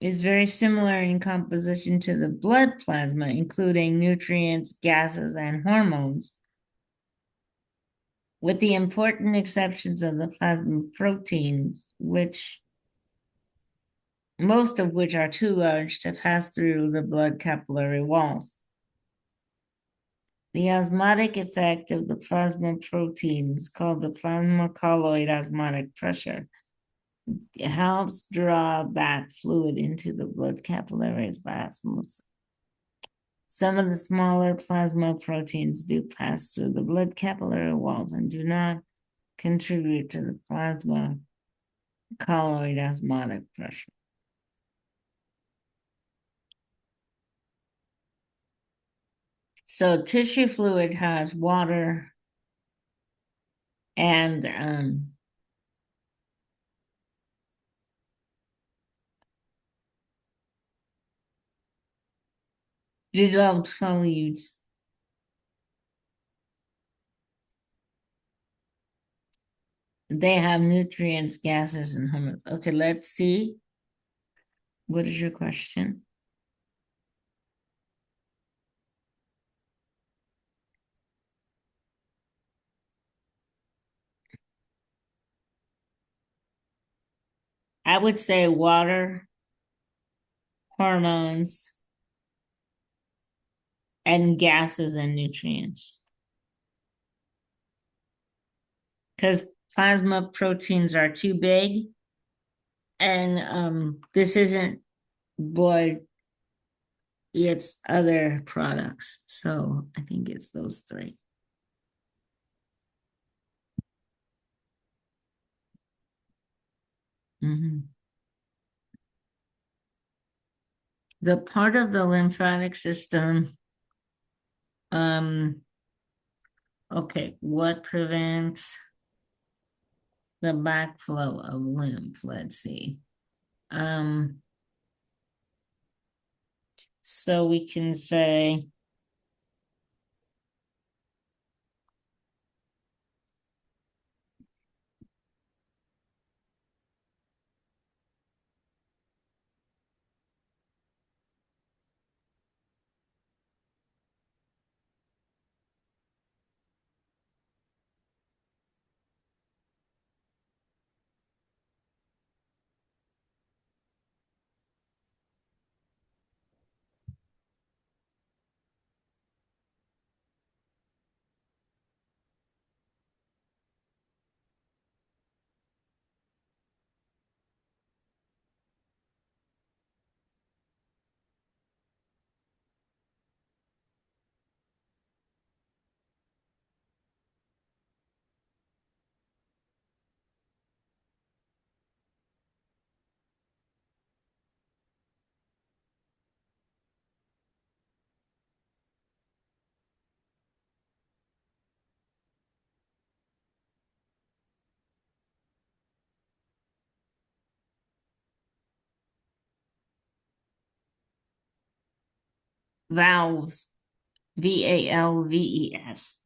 A: is very similar in composition to the blood plasma, including nutrients, gases, and hormones, with the important exceptions of the plasma proteins, most of which are too large to pass through the blood capillary walls. The osmotic effect of the plasma proteins, called the plasma colloid osmotic pressure, helps draw back fluid into the blood capillaries by osmosis. Some of the smaller plasma proteins do pass through the blood capillary walls and do not contribute to the plasma colloid osmotic pressure. So tissue fluid has water and dissolved solutes. They have nutrients, gases, and hormones. Okay, let's see. What is your question? I would say water, hormones, and gases and nutrients. Because plasma proteins are too big, and this isn't blood, it's other products. So I think it's those three. The part of the lymphatic system, okay, what prevents the backflow of lymph? Let's see. So we can say valves, VALVES,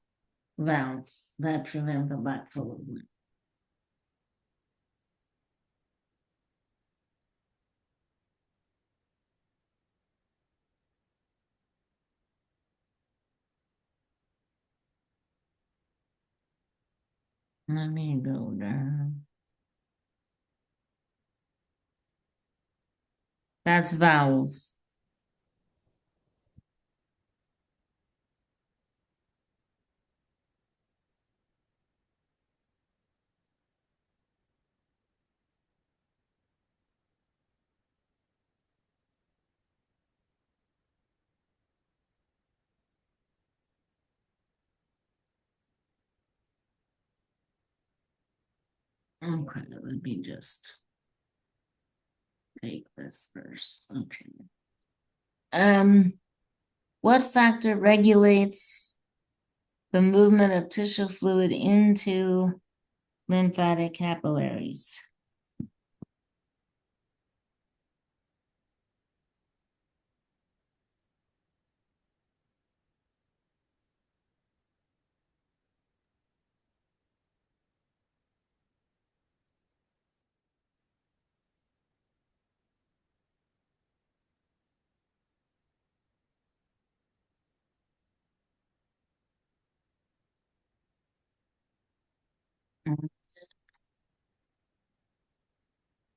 A: valves that prevent the backflow of lymph. Let me go down. That's valves. Okay, let me just take this first. Okay. What factor regulates the movement of tissue fluid into lymphatic capillaries?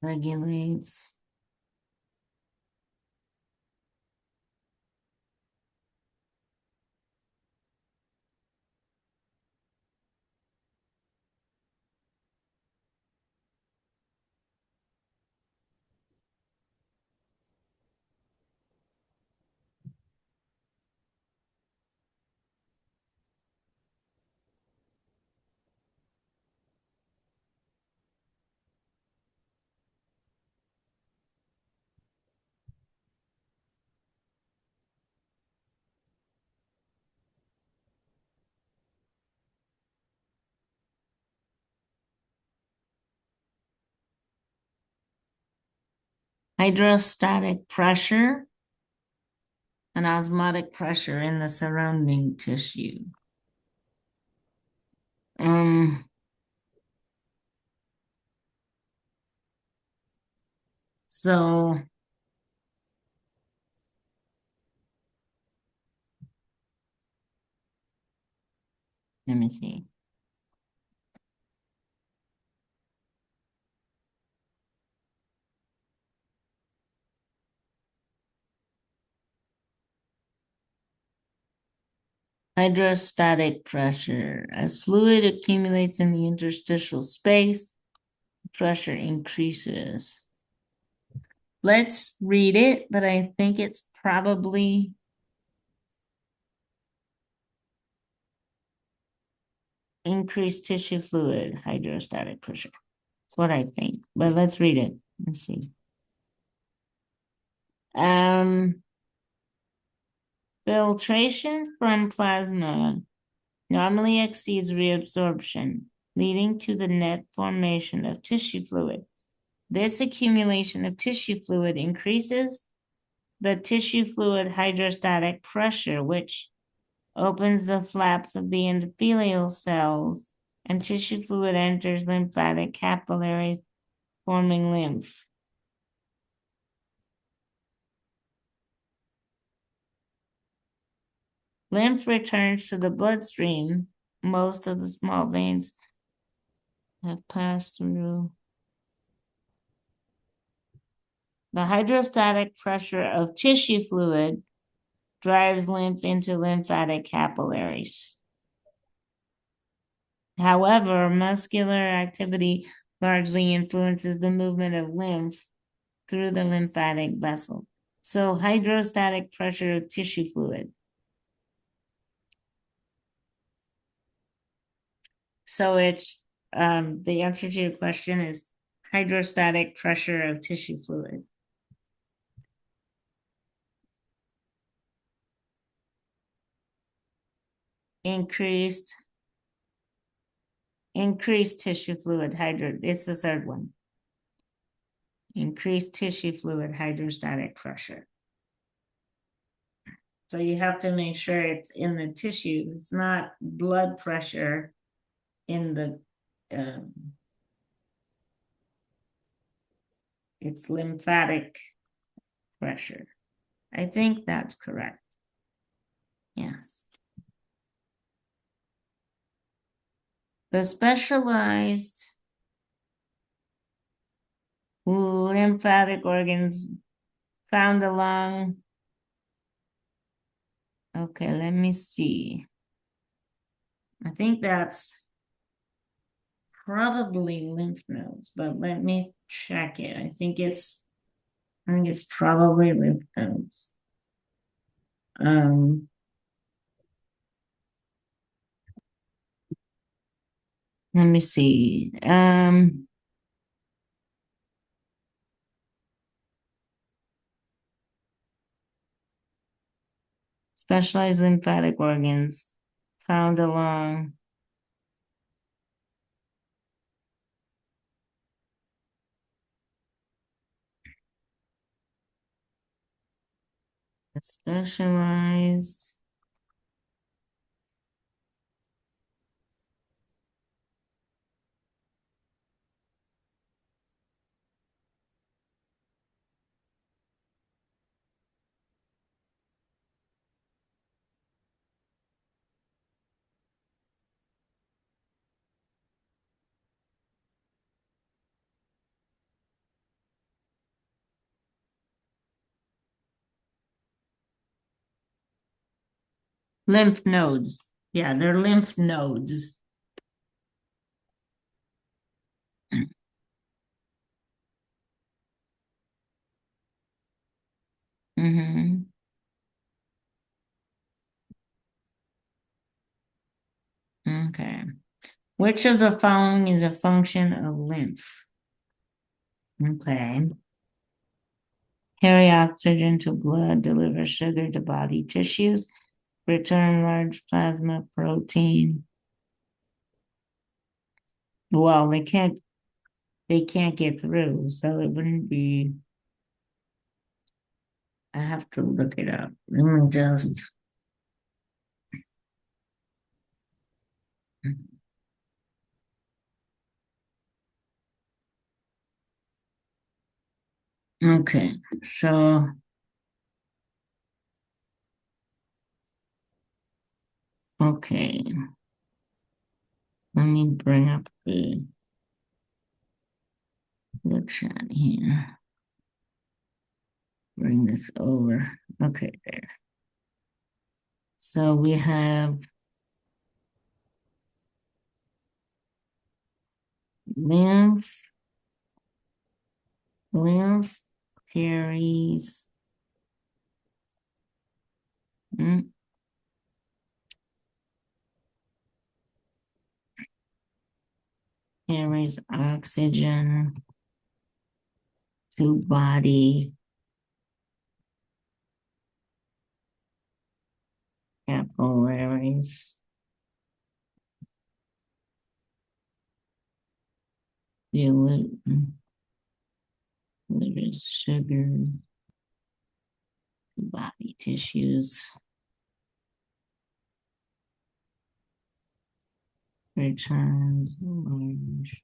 A: Regulates hydrostatic pressure and osmotic pressure in the surrounding tissue. Um, so let me see. Hydrostatic pressure. As fluid accumulates in the interstitial space, pressure increases. Let's read it, but I think it's probably increased tissue fluid, hydrostatic pressure. That's what I think, but let's read it. Let's see. Filtration from plasma normally exceeds reabsorption, leading to the net formation of tissue fluid. This accumulation of tissue fluid increases the tissue fluid hydrostatic pressure, which opens the flaps of the endothelial cells, and tissue fluid enters lymphatic capillaries, forming lymph. Lymph returns to the bloodstream. Most of the small veins have passed through. The hydrostatic pressure of tissue fluid drives lymph into lymphatic capillaries. However, muscular activity largely influences the movement of lymph through the lymphatic vessels. So hydrostatic pressure of tissue fluid. So it's the answer to your question is hydrostatic pressure of tissue fluid. Increased tissue fluid it's the third one. Increased tissue fluid hydrostatic pressure. So you have to make sure it's in the tissue. It's not blood pressure in the it's lymphatic pressure. I think that's correct. Yeah. The specialized lymphatic organs found along. Okay, let me see. I think that's probably lymph nodes, but let me check it. I think it's probably lymph nodes. Let me see. Specialized lymphatic organs found along the specialized lymph nodes. Yeah, they're lymph nodes. Mm-hmm. Okay. Which of the following is a function of lymph? Okay. Carry oxygen to blood, deliver sugar to body tissues, return large plasma protein. Well, they can't get through, so it wouldn't be. I have to look it up. Let me just. Okay, so okay, let me bring up the chat here. Bring this over. Okay, there. So we have lymph carries mm, carries oxygen to body capillaries. Delivers sugars to body tissues. Returns large.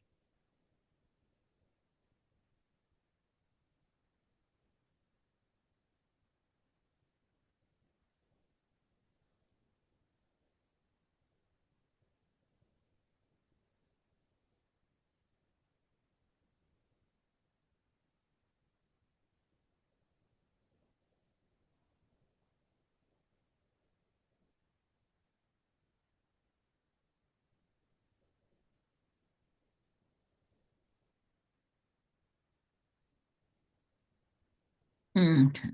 A: Okay.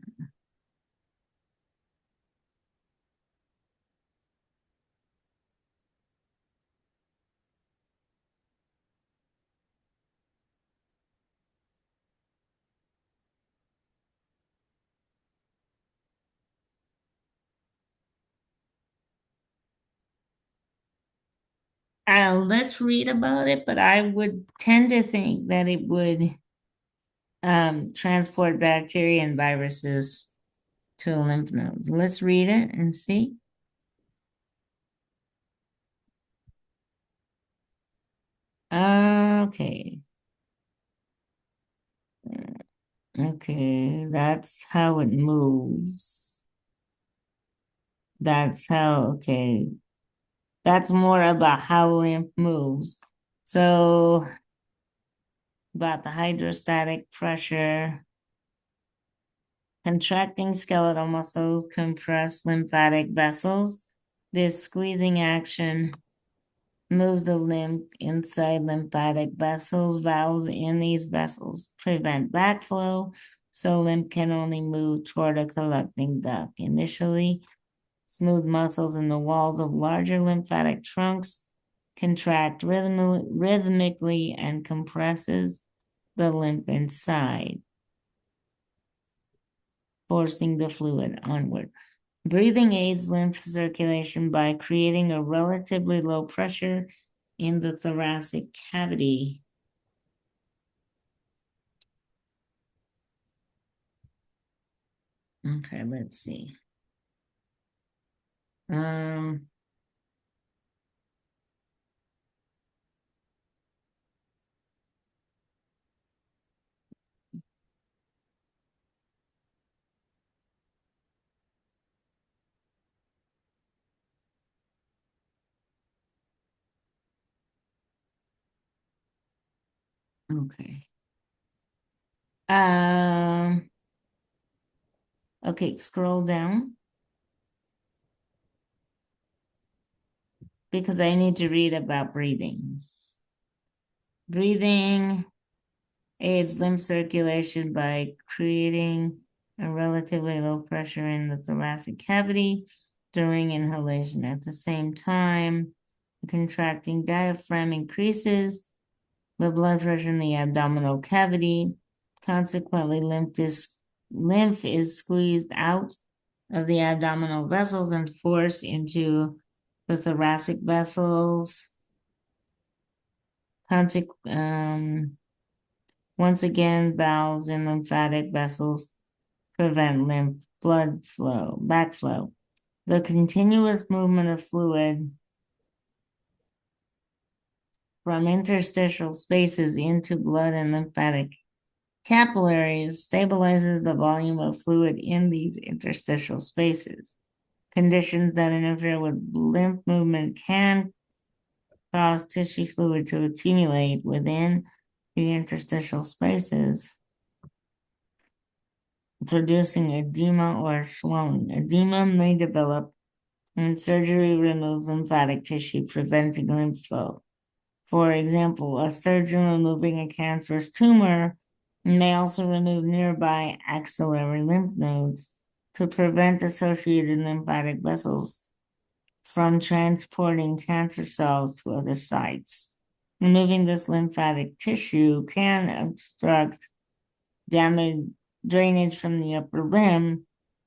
A: Let's read about it, but I would tend to think that it would transport bacteria and viruses to the lymph nodes. Let's read it and see. Okay. Okay, that's how it moves. That's how, okay. That's more about how lymph moves. So, about the hydrostatic pressure, contracting skeletal muscles compress lymphatic vessels. This squeezing action moves the lymph inside lymphatic vessels. Valves in these vessels prevent backflow, so lymph can only move toward a collecting duct. Initially, smooth muscles in the walls of larger lymphatic trunks contract rhythmically and compresses the lymph inside, forcing the fluid onward. Breathing aids lymph circulation by creating a relatively low pressure in the thoracic cavity. Okay, let's see. Okay. Okay, scroll down because I need to read about breathing. Breathing aids lymph circulation by creating a relatively low pressure in the thoracic cavity during inhalation. At the same time, the contracting diaphragm increases the blood pressure in the abdominal cavity. Consequently, lymph is squeezed out of the abdominal vessels and forced into the thoracic vessels. Once again, valves in lymphatic vessels prevent backflow. The continuous movement of fluid from interstitial spaces into blood and lymphatic capillaries stabilizes the volume of fluid in these interstitial spaces. Conditions that interfere with lymph movement can cause tissue fluid to accumulate within the interstitial spaces, producing edema or swelling. Edema may develop when surgery removes lymphatic tissue, preventing lymph flow. For example, a surgeon removing a cancerous tumor may also remove nearby axillary lymph nodes to prevent associated lymphatic vessels from transporting cancer cells to other sites. Removing this lymphatic tissue can obstruct drainage from the upper limb,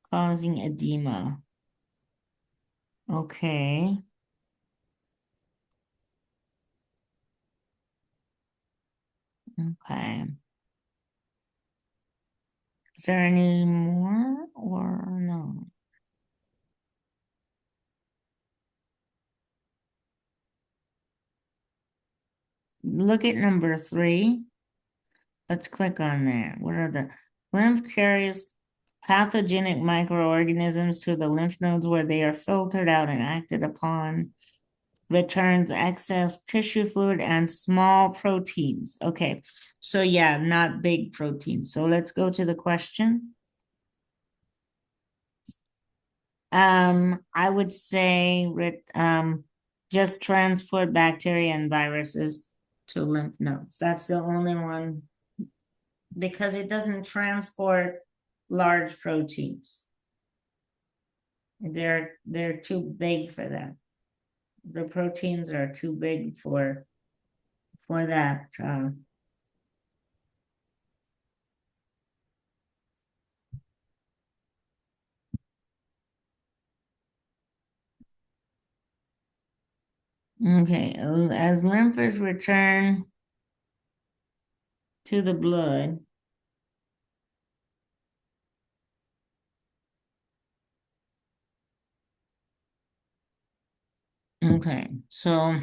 A: causing edema. Okay. Okay. Is there any more or no? Look at number 3. Let's click on that. What are the lymph carries pathogenic microorganisms to the lymph nodes where they are filtered out and acted upon, returns excess tissue fluid and small proteins. Okay, so yeah, not big proteins. So let's go to the question. I would say just transport bacteria and viruses to lymph nodes. That's the only one because it doesn't transport large proteins. They're too big for that. The proteins are too big for that. Okay, as lymph is returned to the blood, okay, so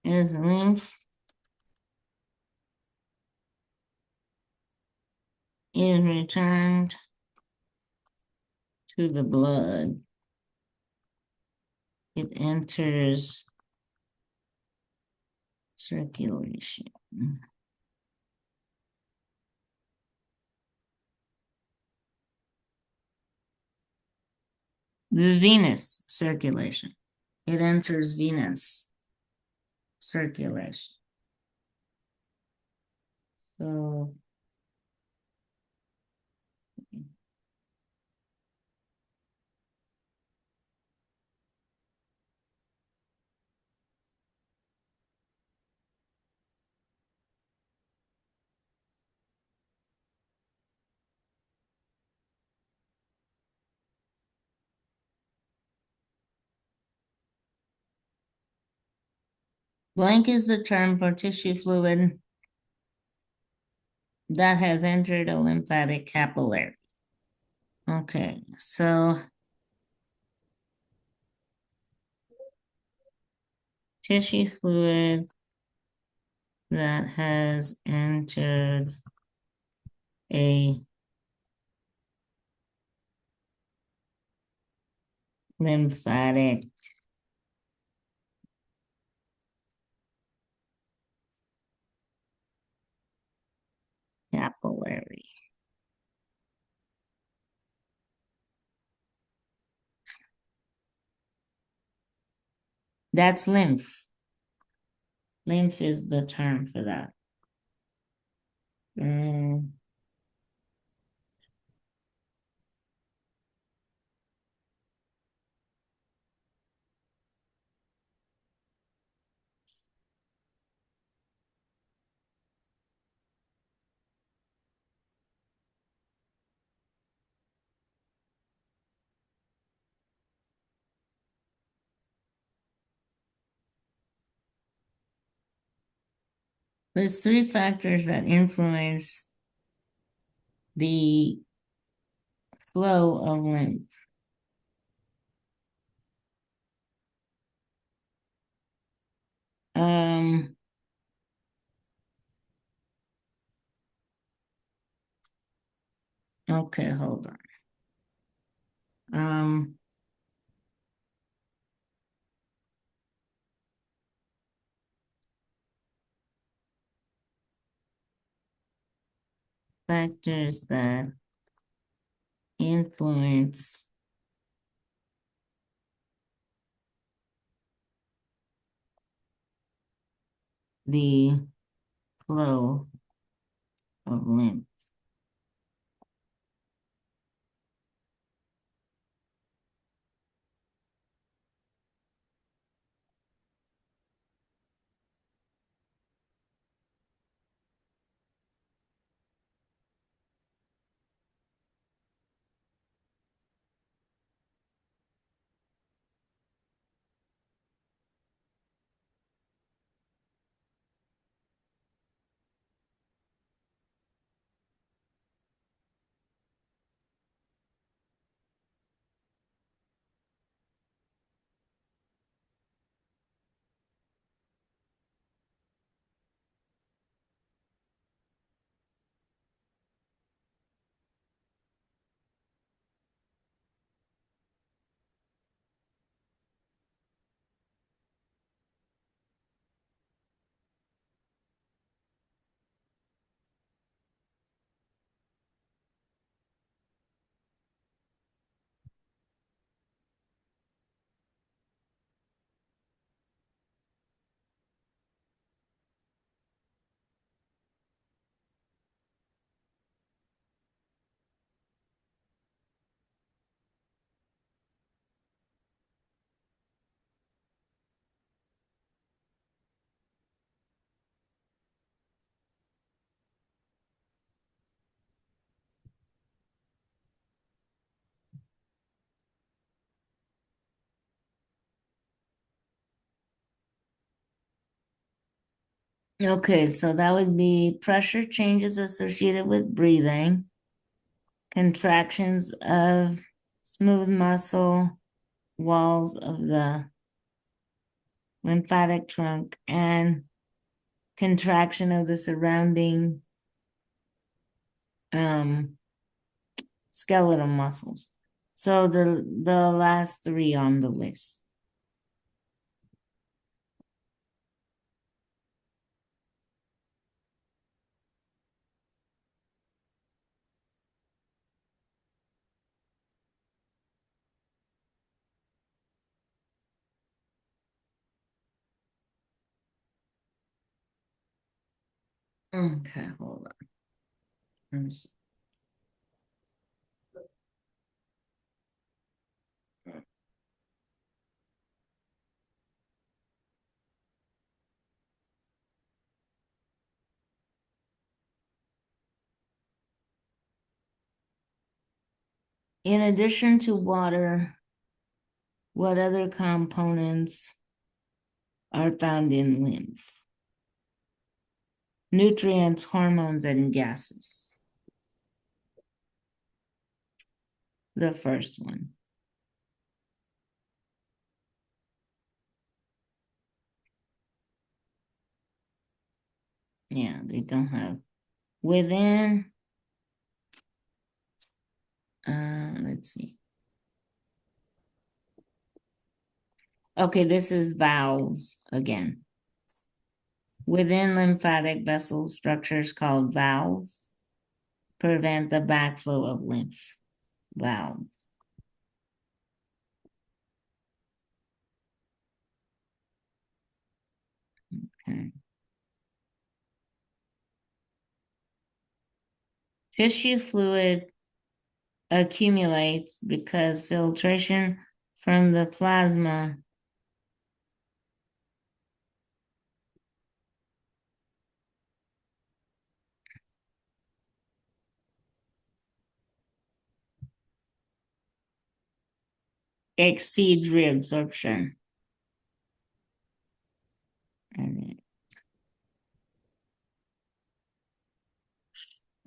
A: as lymph is returned to the blood, it enters circulation. The venous circulation. It enters venous circulation. So Blank is the term for tissue fluid that has entered a lymphatic capillary. Okay, so tissue fluid that has entered a lymphatic capillary. That's lymph. Lymph is the term for that. There's three factors that influence the flow of lymph. Um, okay, hold on. Factors that influence the flow of lymph. Okay, so that would be pressure changes associated with breathing, contractions of smooth muscle walls of the lymphatic trunk, and contraction of the surrounding um, skeletal muscles. So the last three on the list. Okay, hold on. In addition to water, what other components are found in lymph. Nutrients, hormones, and gases. The first one. Yeah, they don't have. Within, let's see. Okay, this is valves again. Within lymphatic vessel structures called valves prevent the backflow of lymph. Valve. Okay. Tissue fluid accumulates because filtration from the plasma exceeds reabsorption.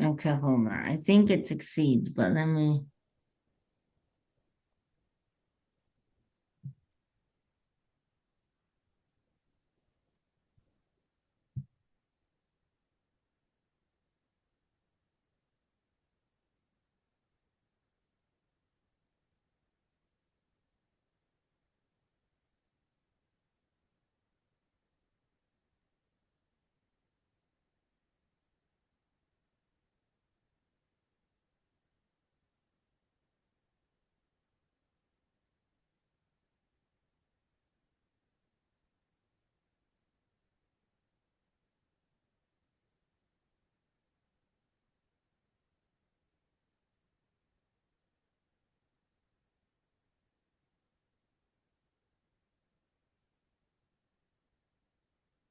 A: Okay, hold on. I think it exceeds, but let me.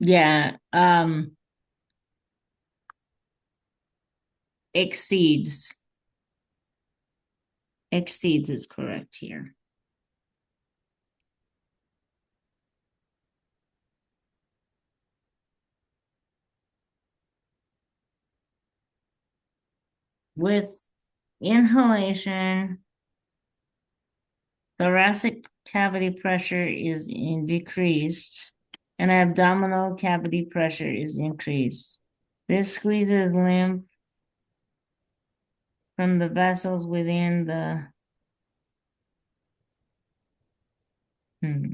A: Yeah, exceeds. Exceeds is correct here. With inhalation, thoracic cavity pressure is decreased and abdominal cavity pressure is increased. This squeezes lymph from the vessels within the hmm.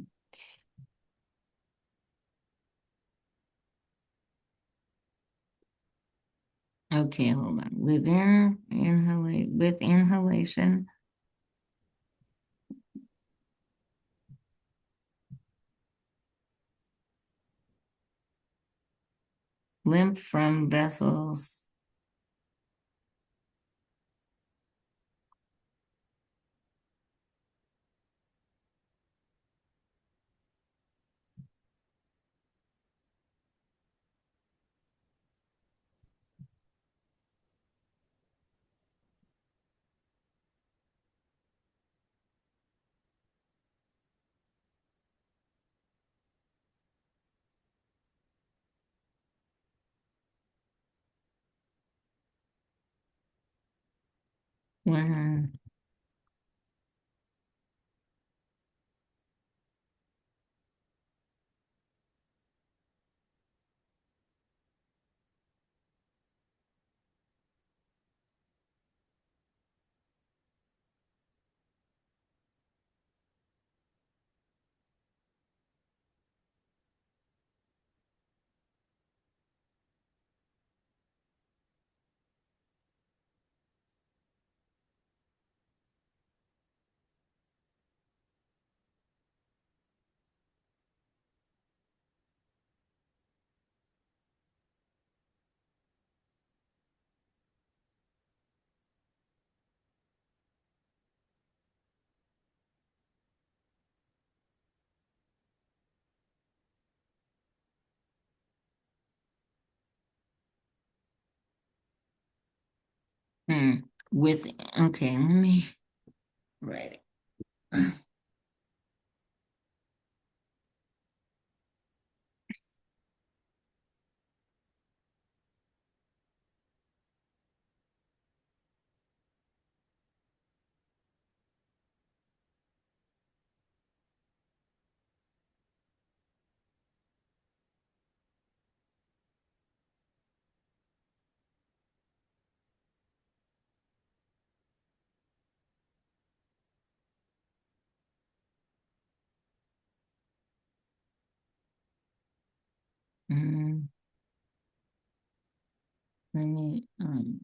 A: Okay, hold on. With inhalation, lymph from vessels when hmm, with okay, let me write it. Mm, let me mm,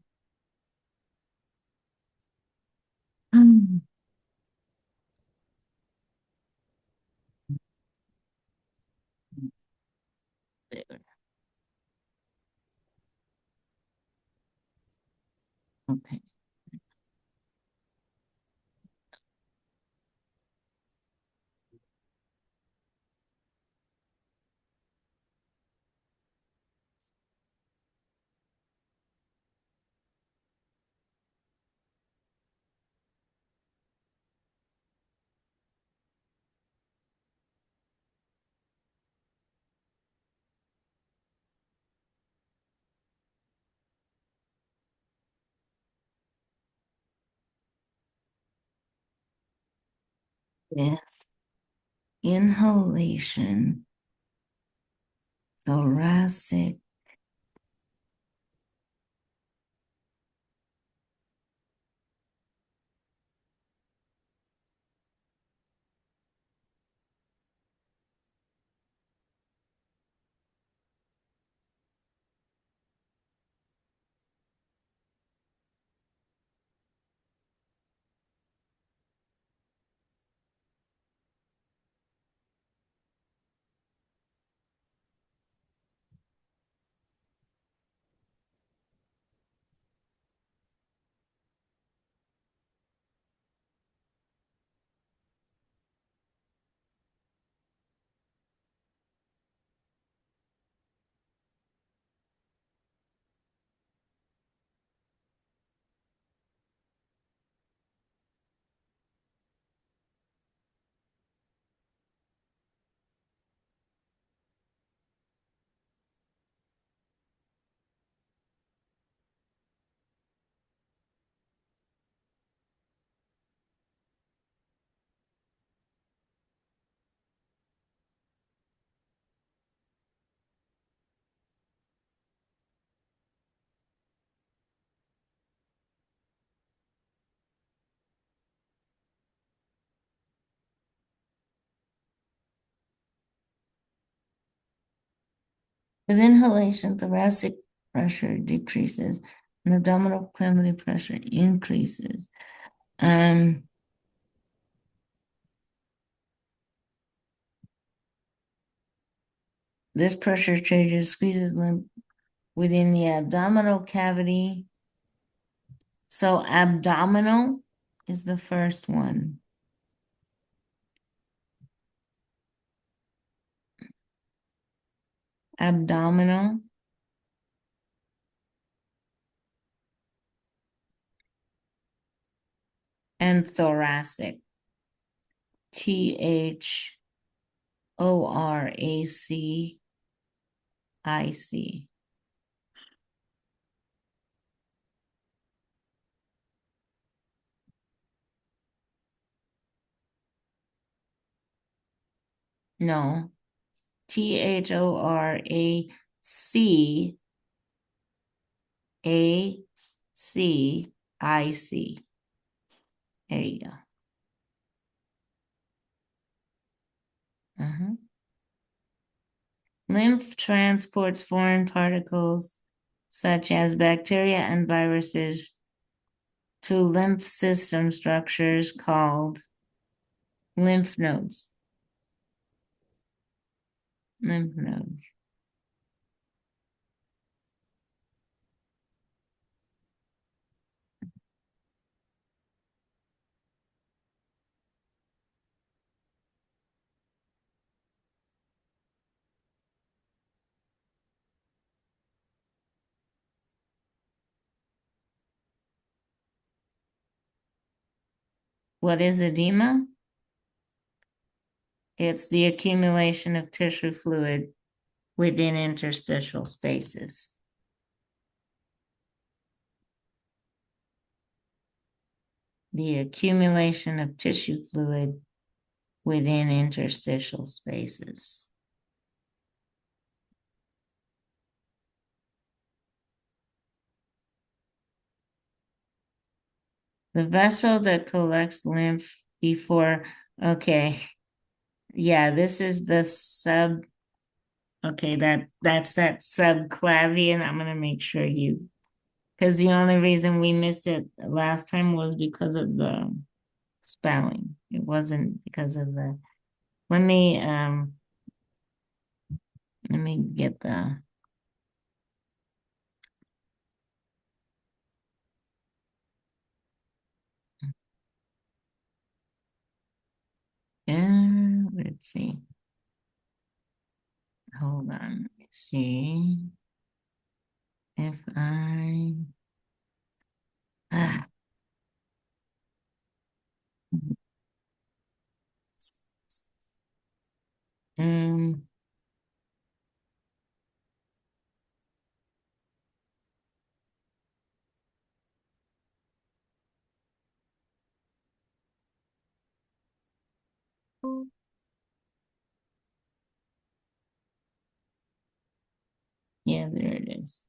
A: there. Okay. Yes. Inhalation, thoracic. With inhalation, thoracic pressure decreases and abdominal cavity pressure increases. Um, this pressure changes, squeezes lymph within the abdominal cavity. So abdominal is the first one. Abdominal and thoracic. Thoracic. No, Thoracic. There you go. Uh-huh. Lymph transports foreign particles such as bacteria and viruses to lymph system structures called lymph nodes. Lymph nodes. What is edema? It's the accumulation of tissue fluid within interstitial spaces. The accumulation of tissue fluid within interstitial spaces. The vessel that collects lymph before, okay. Yeah, this is the Okay, that's that subclavian. I'm gonna make sure you, because the only reason we missed it last time was because of the spelling. It wasn't because of the, let me let me get the let's see. Hold on. Let's see. If I ah, um yeah, there it is.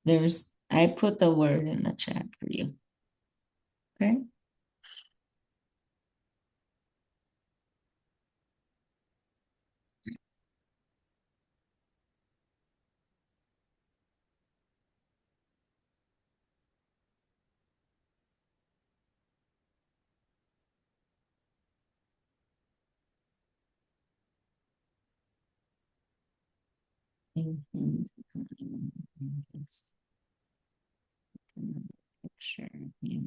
A: There's I put the word in the chat for you. Okay. Picture here.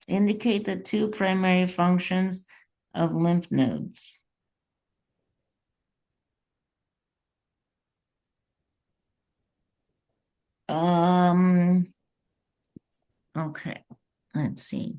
A: Indicate the two primary functions of lymph nodes. Um, okay, let's see.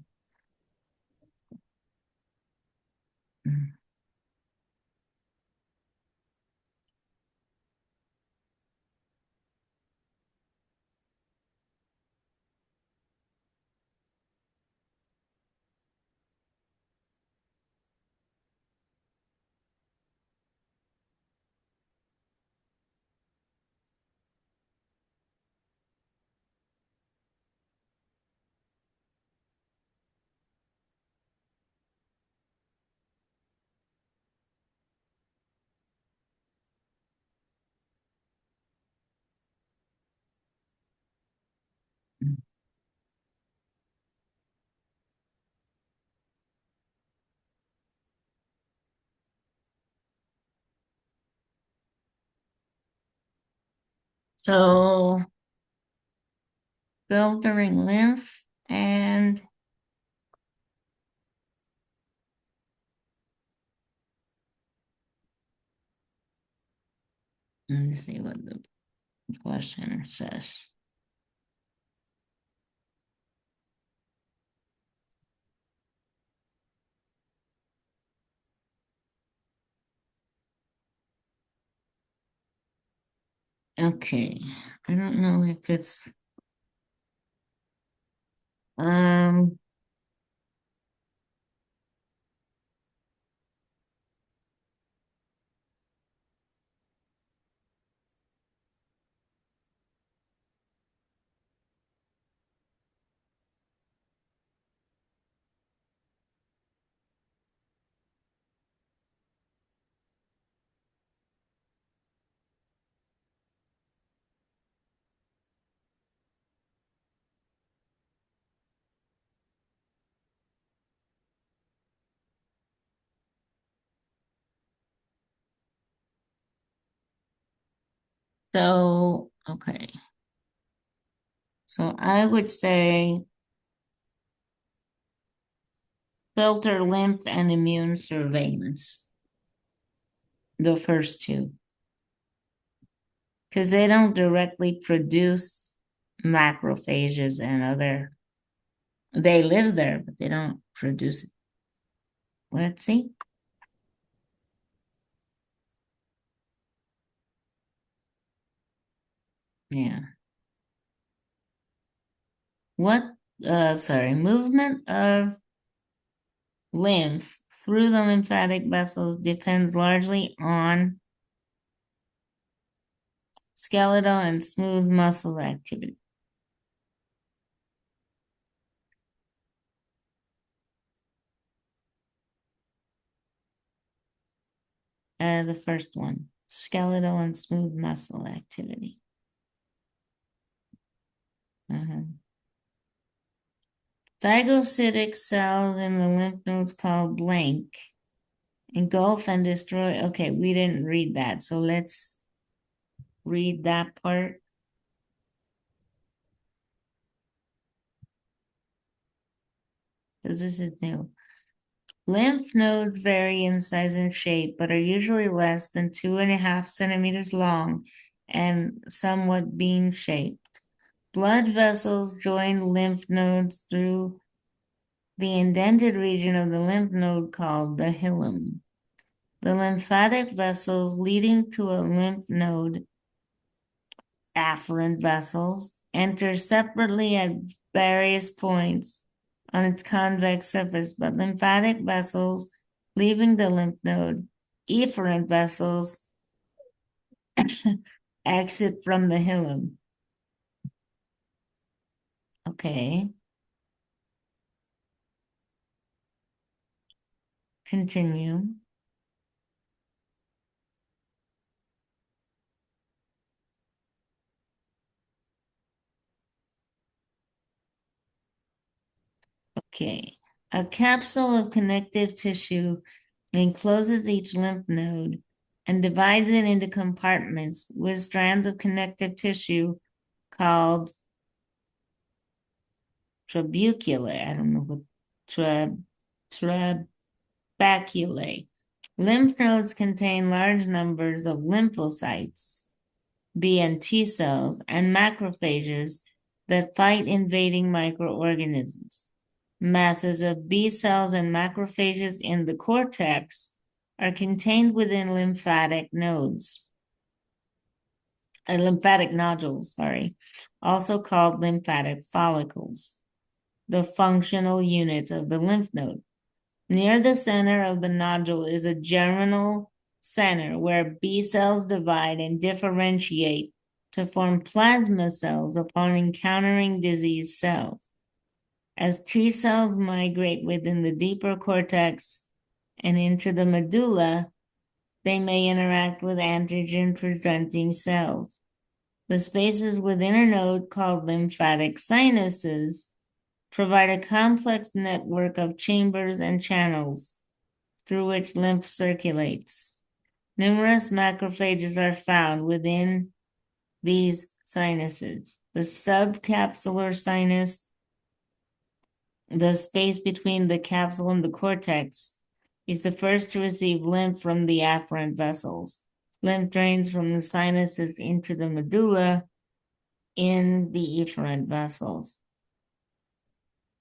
A: So filtering lymph and let me see what the questioner says. Okay, I don't know if it's um so okay. So I would say filter lymph and immune surveillance. The first two. Because they don't directly produce macrophages and other, they live there, but they don't produce it. Let's see. Yeah. Movement of lymph through the lymphatic vessels depends largely on skeletal and smooth muscle activity. The first one, skeletal and smooth muscle activity. Phagocytic cells in the lymph nodes called blank engulf and destroy. Okay, we didn't read that, so let's read that part. Because this is new. Lymph nodes vary in size and shape, but are usually less than 2.5 centimeters long and somewhat bean-shaped. Blood vessels join lymph nodes through the indented region of the lymph node called the hilum. The lymphatic vessels leading to a lymph node, afferent vessels, enter separately at various points on its convex surface, but lymphatic vessels leaving the lymph node, efferent vessels, exit from the hilum. Okay. Continue. Okay. A capsule of connective tissue encloses each lymph node and divides it into compartments with strands of connective tissue called trabeculae. I don't know what trabeculae. Lymph nodes contain large numbers of lymphocytes, B and T cells, and macrophages that fight invading microorganisms. Masses of B cells and macrophages in the cortex are contained within lymphatic nodes. Lymphatic nodules, also called lymphatic follicles, the functional units of the lymph node. Near the center of the nodule is a germinal center where B cells divide and differentiate to form plasma cells upon encountering disease cells. As T cells migrate within the deeper cortex and into the medulla, they may interact with antigen-presenting cells. The spaces within a node called lymphatic sinuses provide a complex network of chambers and channels through which lymph circulates. Numerous macrophages are found within these sinuses. The subcapsular sinus, the space between the capsule and the cortex, is the first to receive lymph from the afferent vessels. Lymph drains from the sinuses into the medulla in the efferent vessels.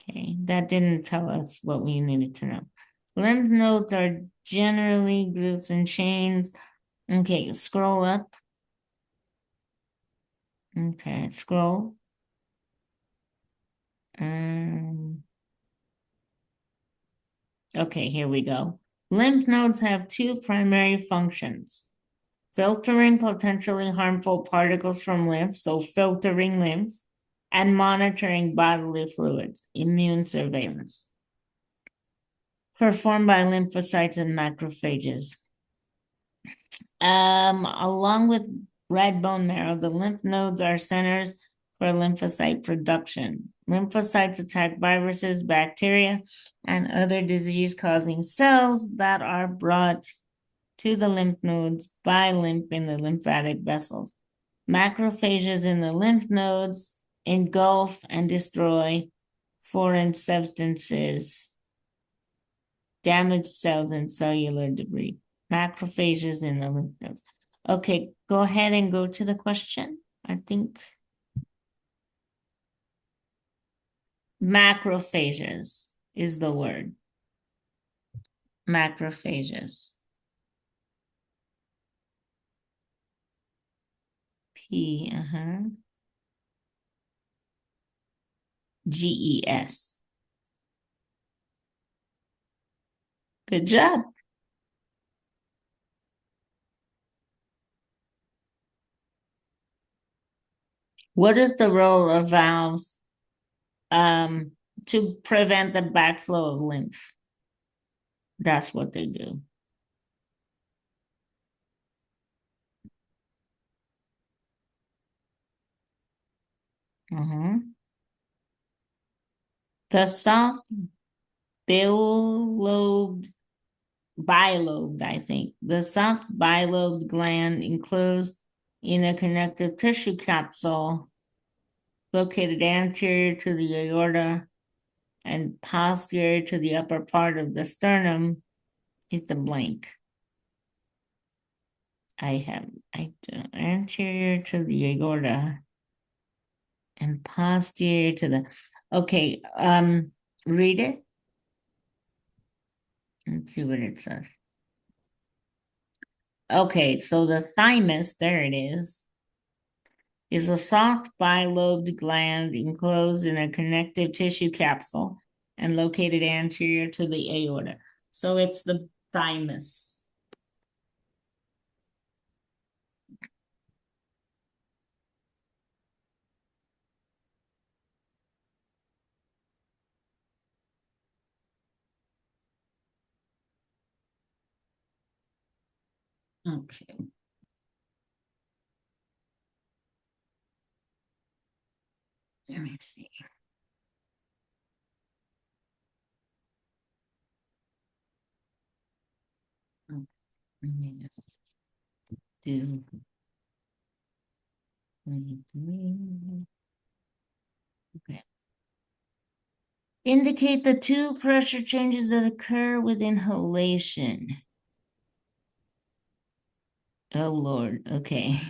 A: Okay, that didn't tell us what we needed to know. Lymph nodes are generally groups and chains. Okay, scroll up. Okay, scroll. Okay, here we go. Lymph nodes have two primary functions: filtering potentially harmful particles from lymph, so filtering lymph, and monitoring bodily fluids, immune surveillance, performed by lymphocytes and macrophages. Along with red bone marrow, the lymph nodes are centers for lymphocyte production. Lymphocytes attack viruses, bacteria, and other disease-causing cells that are brought to the lymph nodes by lymph in the lymphatic vessels. Macrophages in the lymph nodes engulf and destroy foreign substances Damaged cells and cellular debris. Macrophages in the lymph nodes. Okay, go ahead and go to the question. I think macrophages is the word. Macrophages. P, GES. Good job. What is the role of valves to prevent the backflow of lymph? That's what they do. The soft bilobed, I think. The soft bilobed gland enclosed in a connective tissue capsule located anterior to the aorta and posterior to the upper part of the sternum is the blank. I do anterior to the aorta and posterior to the, okay, read it. Let's see what it says. Okay, so the thymus, there it is a soft bilobed gland enclosed in a connective tissue capsule and located anterior to the aorta. So it's the thymus. Okay. Let me see. Let me do 23. Okay. Indicate the two pressure changes that occur with inhalation. Oh, Lord. Okay.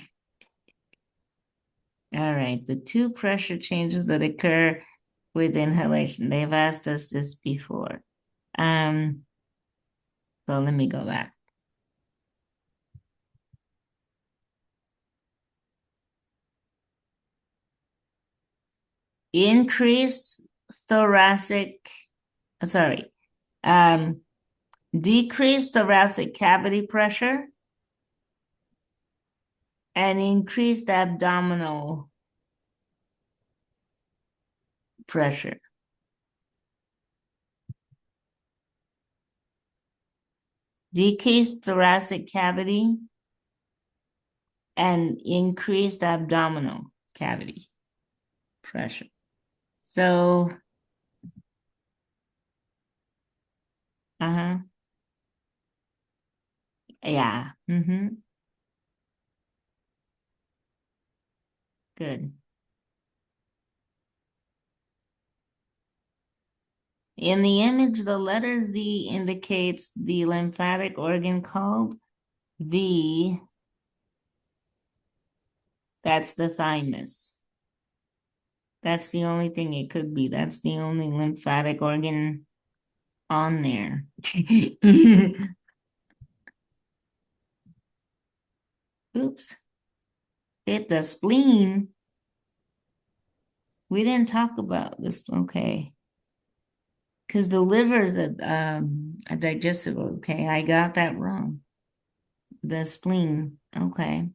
A: All right. The two pressure changes that occur with inhalation. They've asked us this before. So let me go back. Increased thoracic, sorry, decreased thoracic cavity pressure and increased abdominal pressure. Decreased thoracic cavity and increased abdominal cavity pressure. So, yeah, good. In the image, the letter Z indicates the lymphatic organ called that's the thymus. That's the only thing it could be. That's the only lymphatic organ on there. Oops. Hit the spleen. We didn't talk about this. Okay. Because the liver is a digestive. Okay. I got that wrong. The spleen. Okay.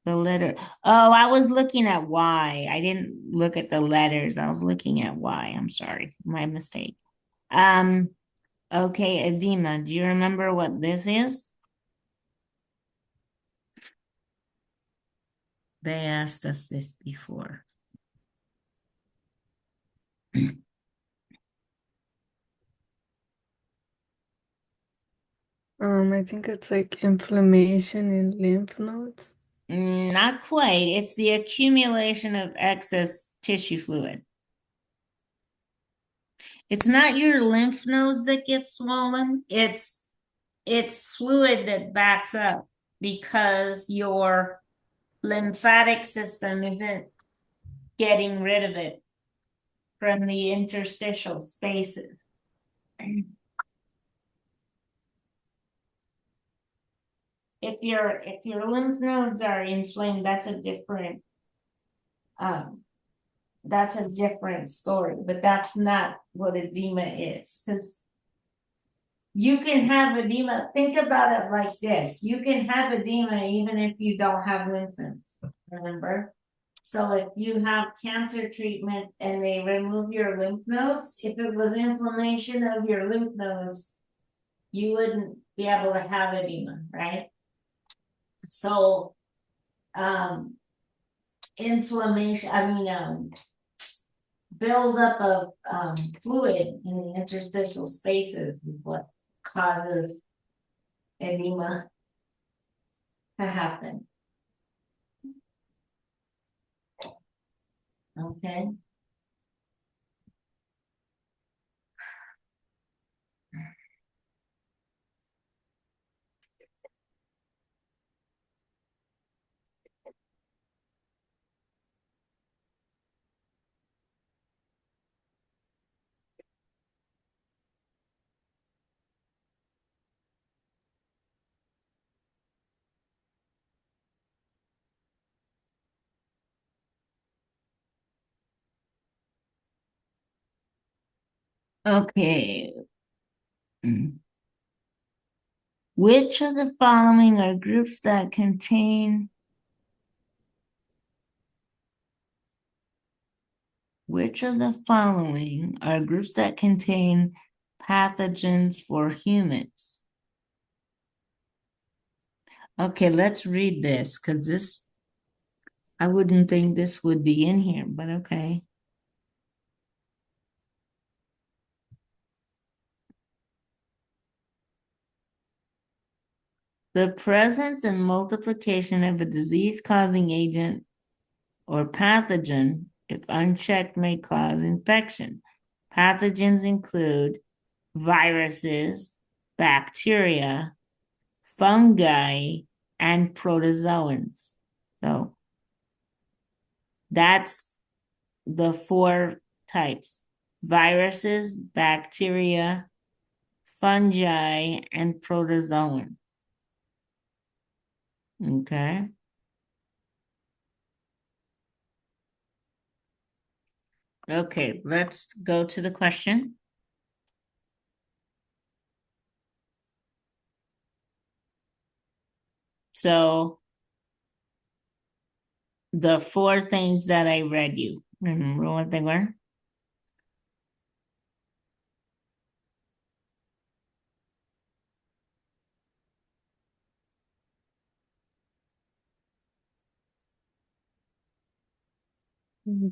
A: The letter. Oh, I was looking at Y. I didn't look at the letters. I was looking at Y. I'm sorry. My mistake. Um, okay, edema. Do you remember what this is? They asked us this before.
B: I think it's like inflammation in lymph nodes.
A: Not quite. It's the accumulation of excess tissue fluid. It's not your lymph nodes that get swollen. It's fluid that backs up because your lymphatic system isn't getting rid of it from the interstitial spaces. If your lymph nodes are inflamed, um that's a different story, but that's not what edema is. Because you can have edema, think about it like this. You can have edema even if you don't have lymph nodes, remember? So if you have cancer treatment and they remove your lymph nodes, if it was inflammation of your lymph nodes, you wouldn't be able to have edema, right? So um inflammation, buildup of fluid in the interstitial spaces is what causes edema to happen. Okay. Okay. Which of the following are groups that contain Which of the following are groups that contain pathogens for humans? Okay, let's read this because I wouldn't think this would be in here, but okay. The presence and multiplication of a disease-causing agent or pathogen, if unchecked, may cause infection. Pathogens include viruses, bacteria, fungi, and protozoans. So that's the four types: viruses, bacteria, fungi, and protozoan. Okay. Okay, let's go to the question. So the four things that I read you, remember what they were?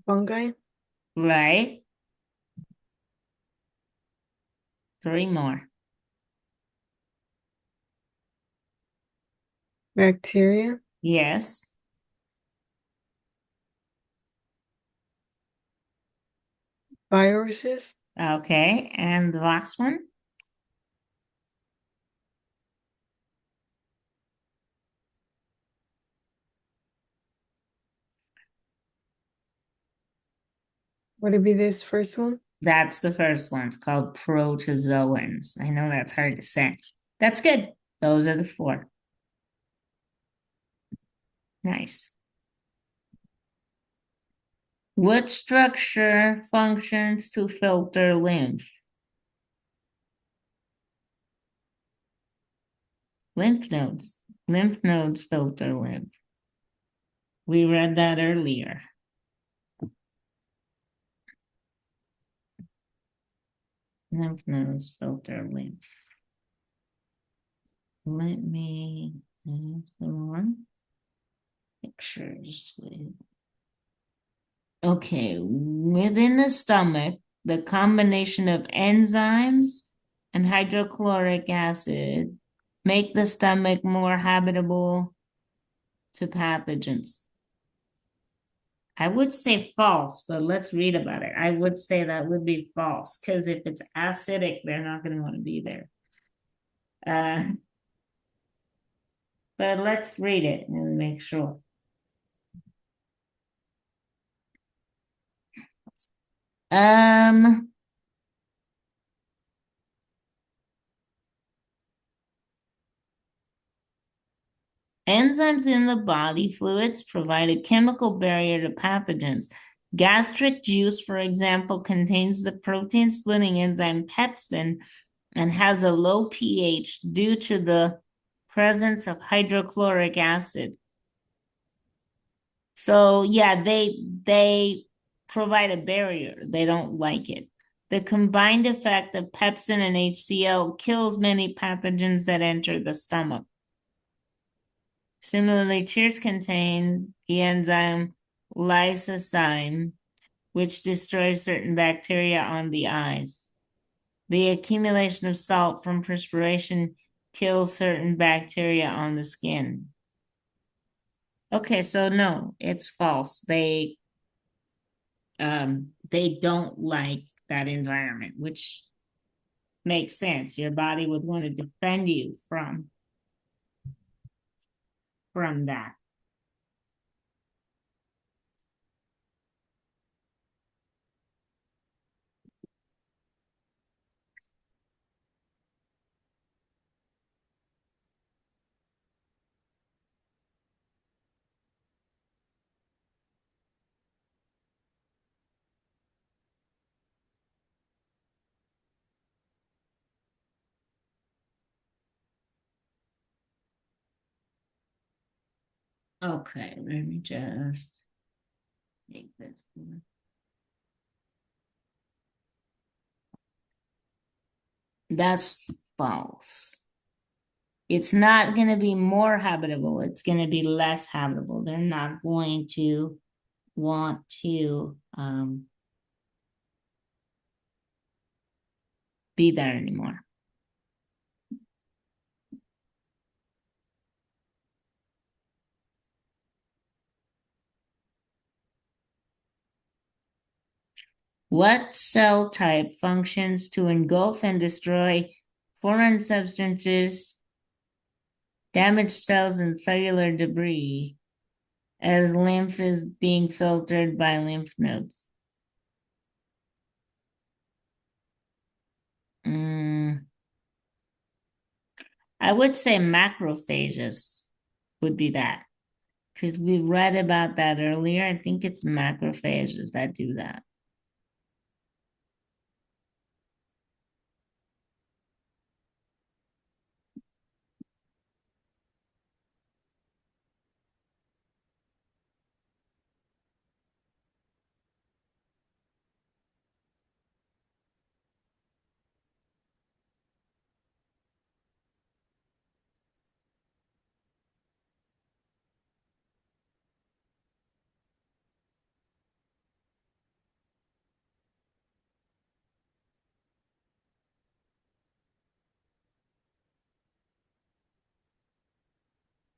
B: Fungi,
A: Right. Three more.
B: bacteria,
A: Yes.
B: viruses,
A: Okay. And the last one?
B: would it be this first one?
A: That's the first one. It's called protozoans. I know that's hard to say. That's good. Those are the four. Nice. Which structure functions to filter lymph? Lymph nodes. Lymph nodes filter lymph. We read that earlier. Lymph nodes filter lymph. Let me add some more pictures. Okay, within the stomach, the combination of enzymes and hydrochloric acid make the stomach more habitable to pathogens. I would say false, but let's read about it. I would say that would be false because if it's acidic, they're not going to want to be there. But let's read it and make sure. Um, Enzymes in the body fluids provide a chemical barrier to pathogens. Gastric juice, for example, contains the protein splitting enzyme pepsin and has a low pH due to the presence of hydrochloric acid. So yeah, they provide a barrier. They don't like it. The combined effect of pepsin and HCl kills many pathogens that enter the stomach. Similarly, tears contain the enzyme lysozyme, which destroys certain bacteria on the eyes. The accumulation of salt from perspiration kills certain bacteria on the skin. Okay, so no, it's false. They don't like that environment, which makes sense. Your body would want to defend you from that. Okay, let me just make this. That's false. It's not going to be more habitable. It's going to be less habitable. They're not going to want to be there anymore. What cell type functions to engulf and destroy foreign substances, damaged cells, and cellular debris as lymph is being filtered by lymph nodes? I would say macrophages would be that because we read about that earlier. I think it's macrophages that do that.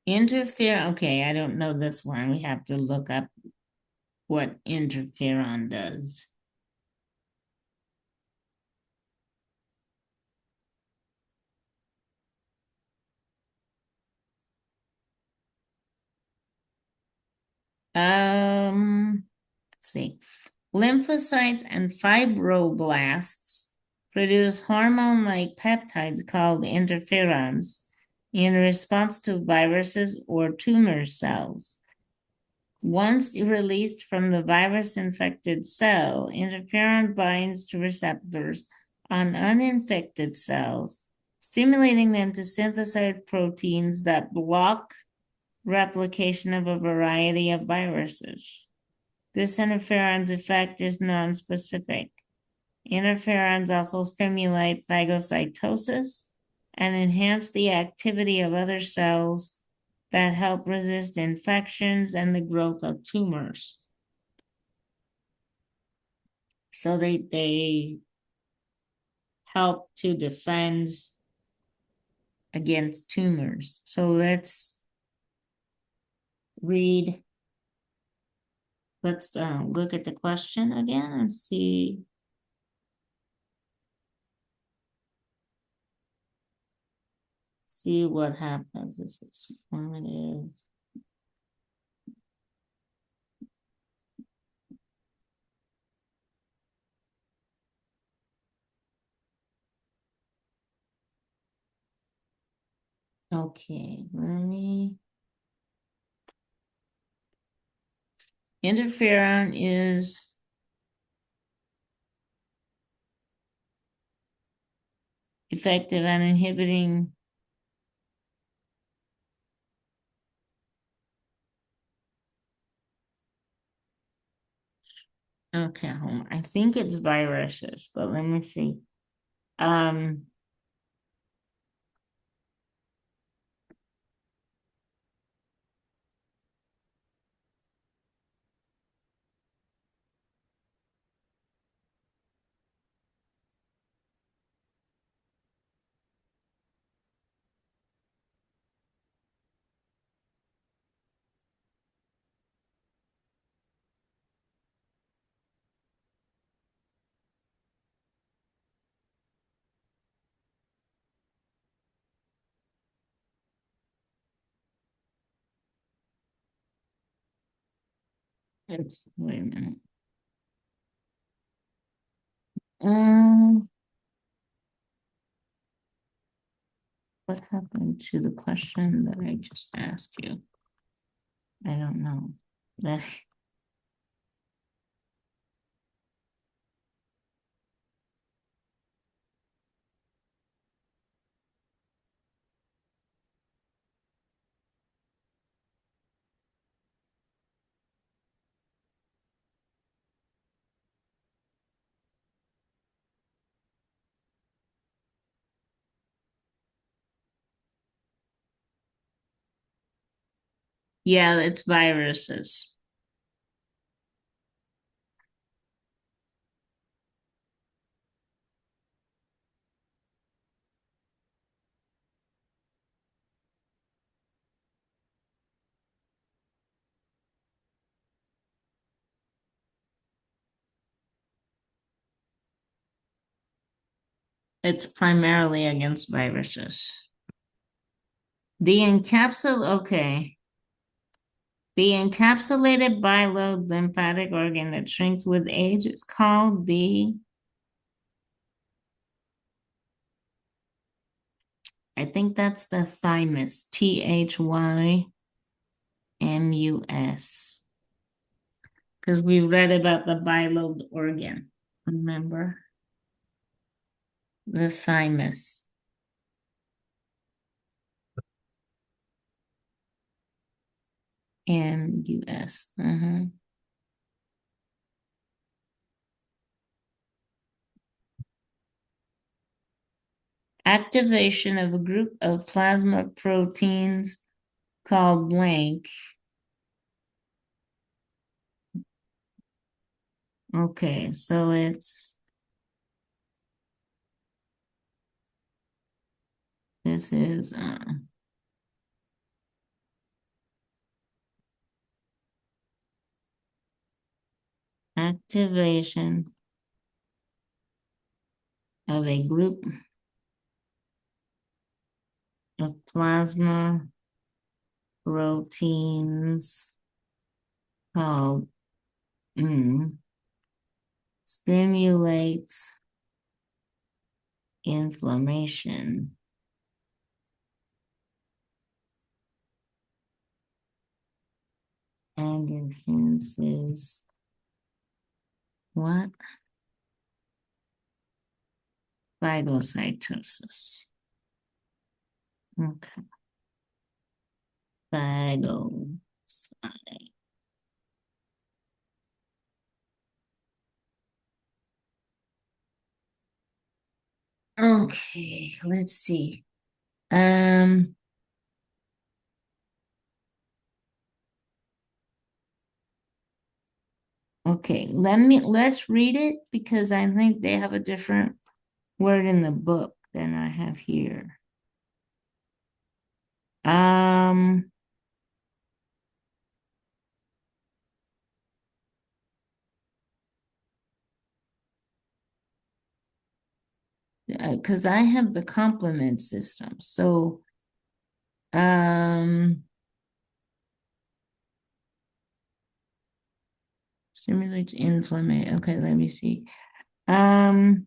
A: Interfere. Okay, I don't know this one. We have to look up what interferon does. Let's see. Lymphocytes and fibroblasts produce hormone-like peptides called interferons in response to viruses or tumor cells. Once released from the virus-infected cell, interferon binds to receptors on uninfected cells, stimulating them to synthesize proteins that block replication of a variety of viruses. This interferon's effect is nonspecific. Interferons also stimulate phagocytosis and enhance the activity of other cells that help resist infections and the growth of tumors. So they help to defend against tumors. So let's read Let's look at the question again and see what happens. This is formative. Okay, let me. Interferon is effective at inhibiting okay, I think it's viruses, but let me see. Um, it's wait a minute. Um, what happened to the question that I just asked you? I don't know. That yeah, it's viruses. It's primarily against viruses. Okay. The encapsulated bilobed lymphatic organ that shrinks with age is called I think that's the thymus, THYMUS, because we read about the bilobed organ, remember? The thymus, MUS. Activation of a group of plasma proteins called blank. Okay, so this is activation of a group of plasma proteins called stimulates inflammation and enhances what? Phagocytosis. Okay. Phagocyte. Okay, let's see. Um, okay, let's read it because I think they have a different word in the book than I have here. Um, because I have the complement system. So, um, stimulates inflammation. Okay, let me see. Um,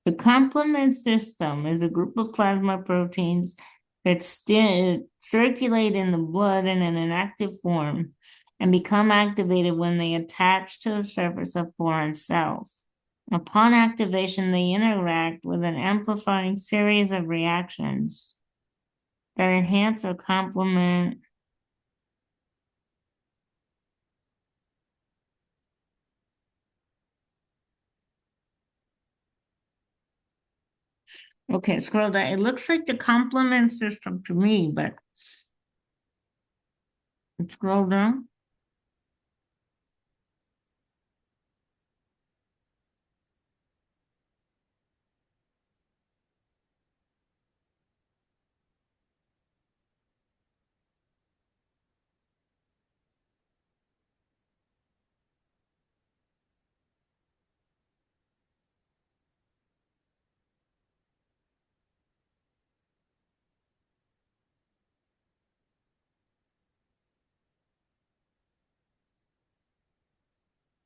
A: the complement system is a group of plasma proteins that circulate in the blood in an inactive form and become activated when they attach to the surface of foreign cells. Upon activation, they interact with an amplifying series of reactions that enhance or complement. Okay, scroll down. It looks like the complement system to me, but scroll down.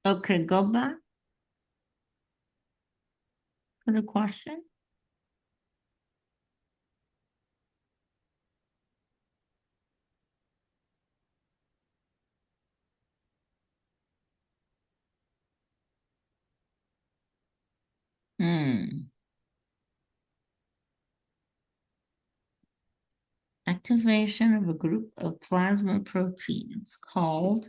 A: Okay, go back to the question. Hmm. Activation of a group of plasma proteins called,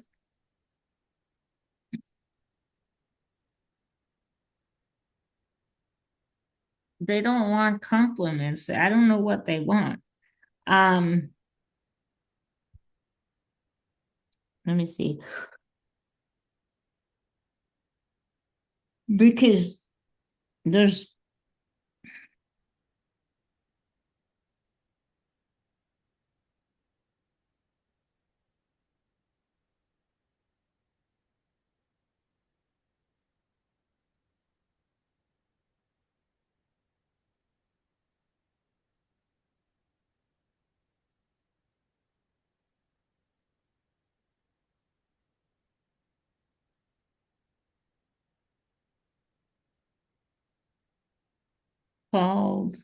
A: they don't want complements. I don't know what they want. Um, Let me see. Because there's called,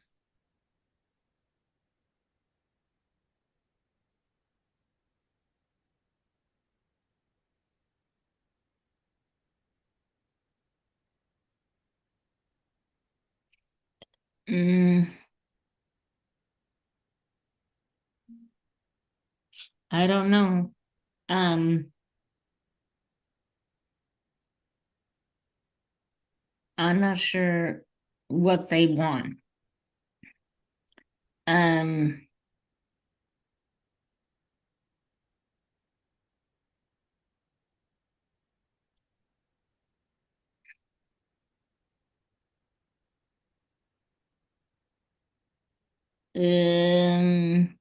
A: mm, I don't know. Um, I'm not sure what they want. Um, um,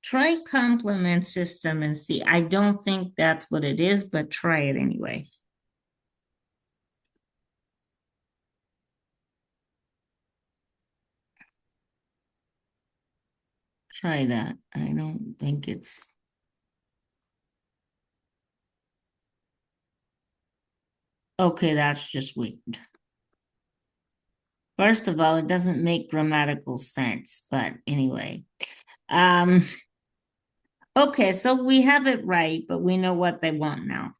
A: Try complement system and see. I don't think that's what it is, but try it anyway. Try that. I don't think it's okay. That's just weird. First of all, it doesn't make grammatical sense, but anyway. Um, okay, so we have it right, but we know what they want now.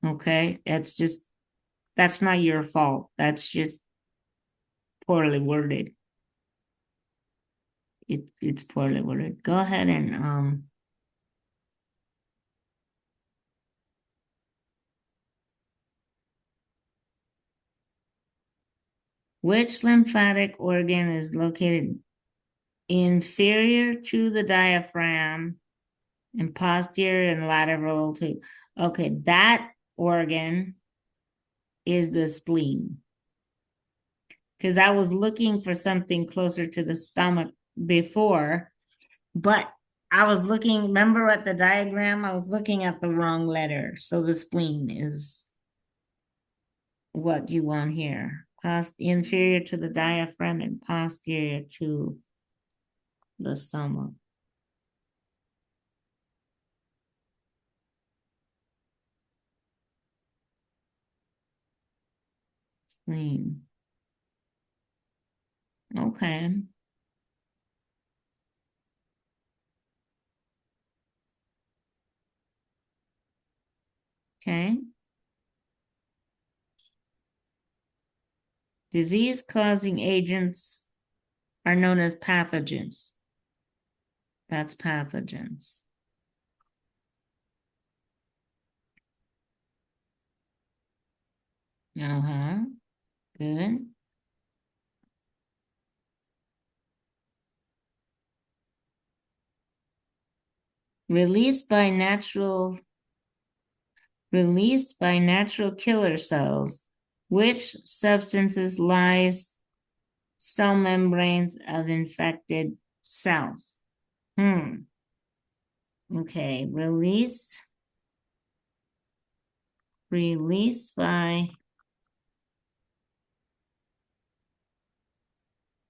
A: Okay, that's not your fault. That's just poorly worded. It's poorly worded. Go ahead and which lymphatic organ is located inferior to the diaphragm and posterior and lateral too. Okay, that organ is the spleen. Because I was looking for something closer to the stomach before, but I was looking, remember at the diagram, I was looking at the wrong letter. So the spleen is what you want here. Inferior to the diaphragm and posterior to the stomach. Spleen. Okay. Okay. Disease causing agents are known as pathogens. That's pathogens. Uh-huh. Good. Released by natural killer cells, which substances lies cell membranes of infected cells. Okay, released by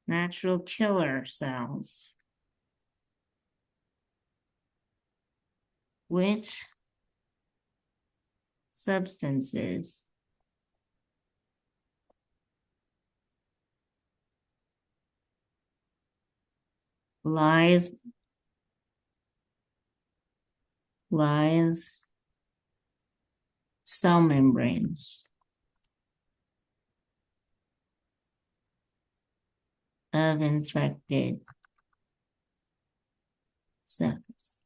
A: natural killer cells, which substances lies cell membranes of infected cells.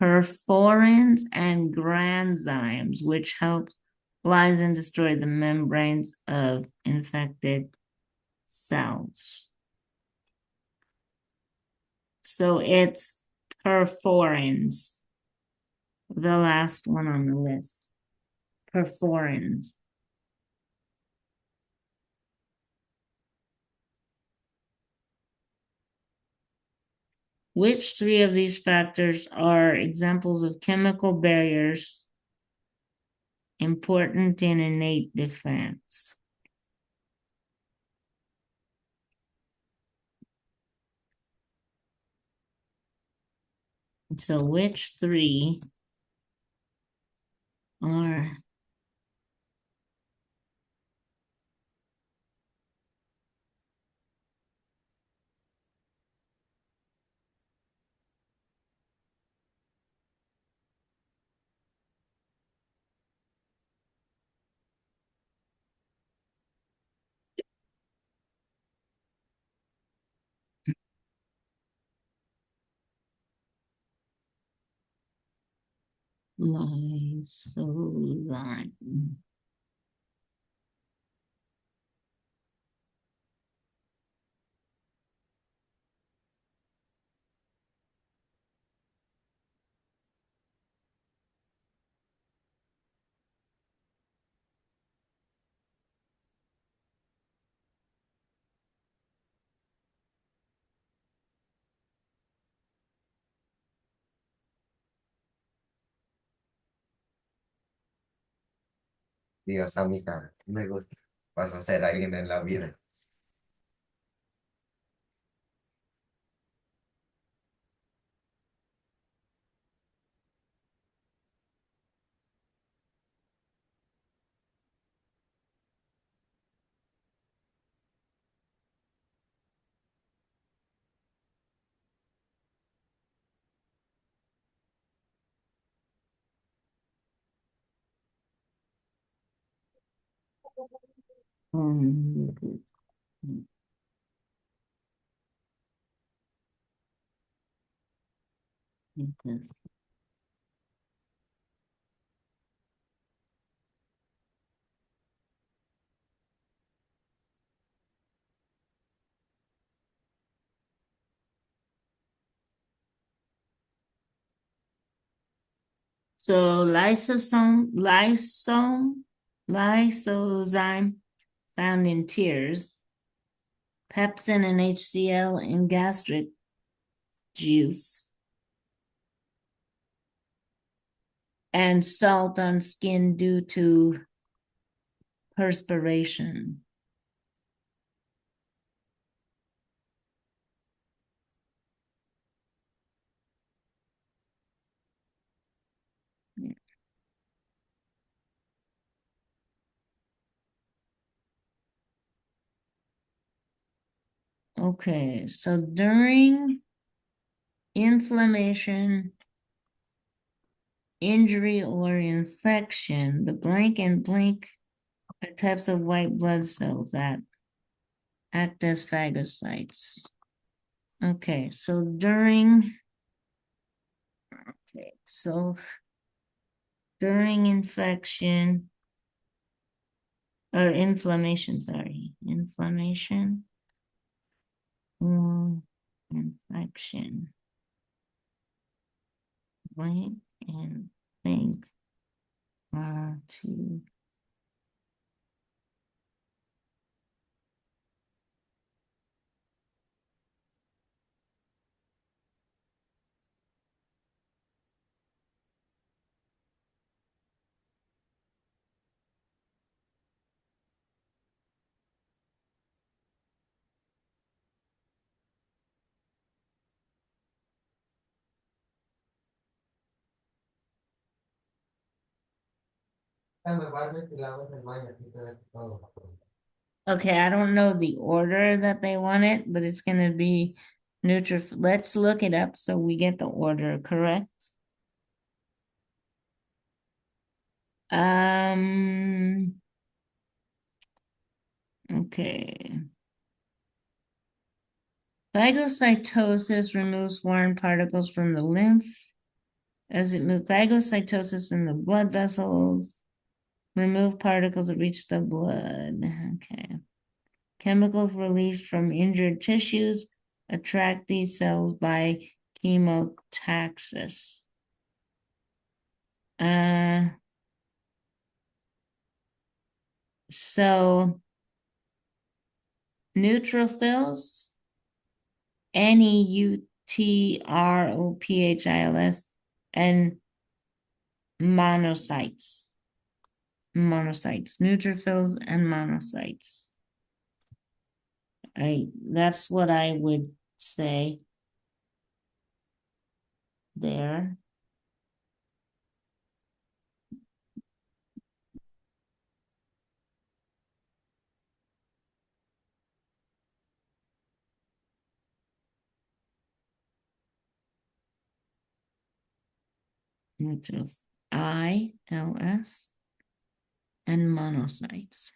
A: Perforins and granzymes, which help lyse and destroy the membranes of infected cells. So it's perforins, the last one on the list. Perforins. Which three of these factors are examples of chemical barriers important in innate defense? So which three are lysozyme?
C: Dios, amiga, me gusta. Vas a ser alguien en la vida.
A: So lysozyme found in tears, pepsin and HCl in gastric juice, and salt on skin due to perspiration. Okay, so during inflammation, injury, or infection, the blank and blank are types of white blood cells that act as phagocytes. Okay, so during infection or inflammation, infection, blank and blank are two. Okay, I don't know the order that they want it, but it's gonna be neutrophil. Let's look it up so we get the order correct. Okay. Phagocytosis removes foreign particles from the lymph as it moves. Phagocytosis in the blood vessels remove particles that reach the blood. Okay. Chemicals released from injured tissues attract these cells by chemotaxis. So neutrophils, NEUTROPHILS, and monocytes. Neutrophils and monocytes. That's what I would say there. Neutrophils, ILS, and monocytes.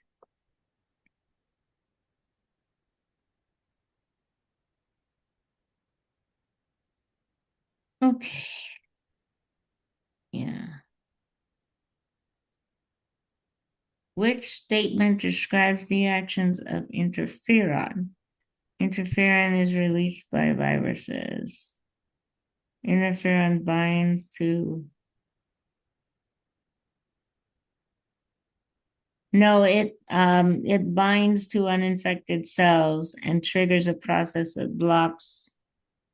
A: Okay. Yeah. Which statement describes the actions of interferon? Interferon is released by viruses. Interferon binds to. No, it binds to uninfected cells and triggers a process that blocks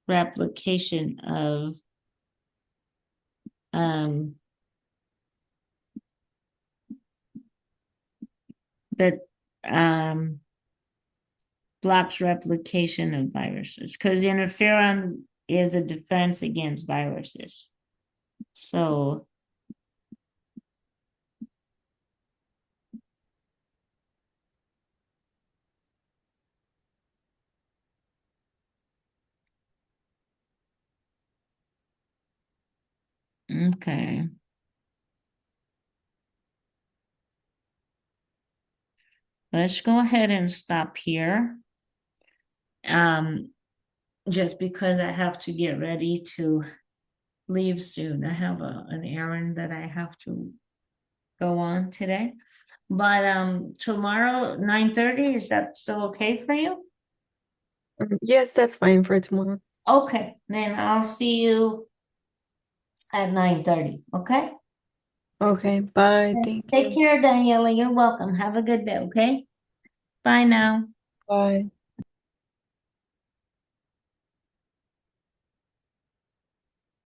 A: replication of that blocks replication of viruses because interferon is a defense against viruses. So okay. Let's go ahead and stop here. Just because I have to get ready to leave soon. I have an errand that I have to go on today. But tomorrow, 9:30, is that still okay for you?
B: Yes, that's fine for tomorrow.
A: Okay, then I'll see you at 9:30, okay?
B: Okay, bye. Thank
A: Take
B: you.
A: care, Daniela. You're welcome. Have a good day, okay? Bye now.
B: Bye.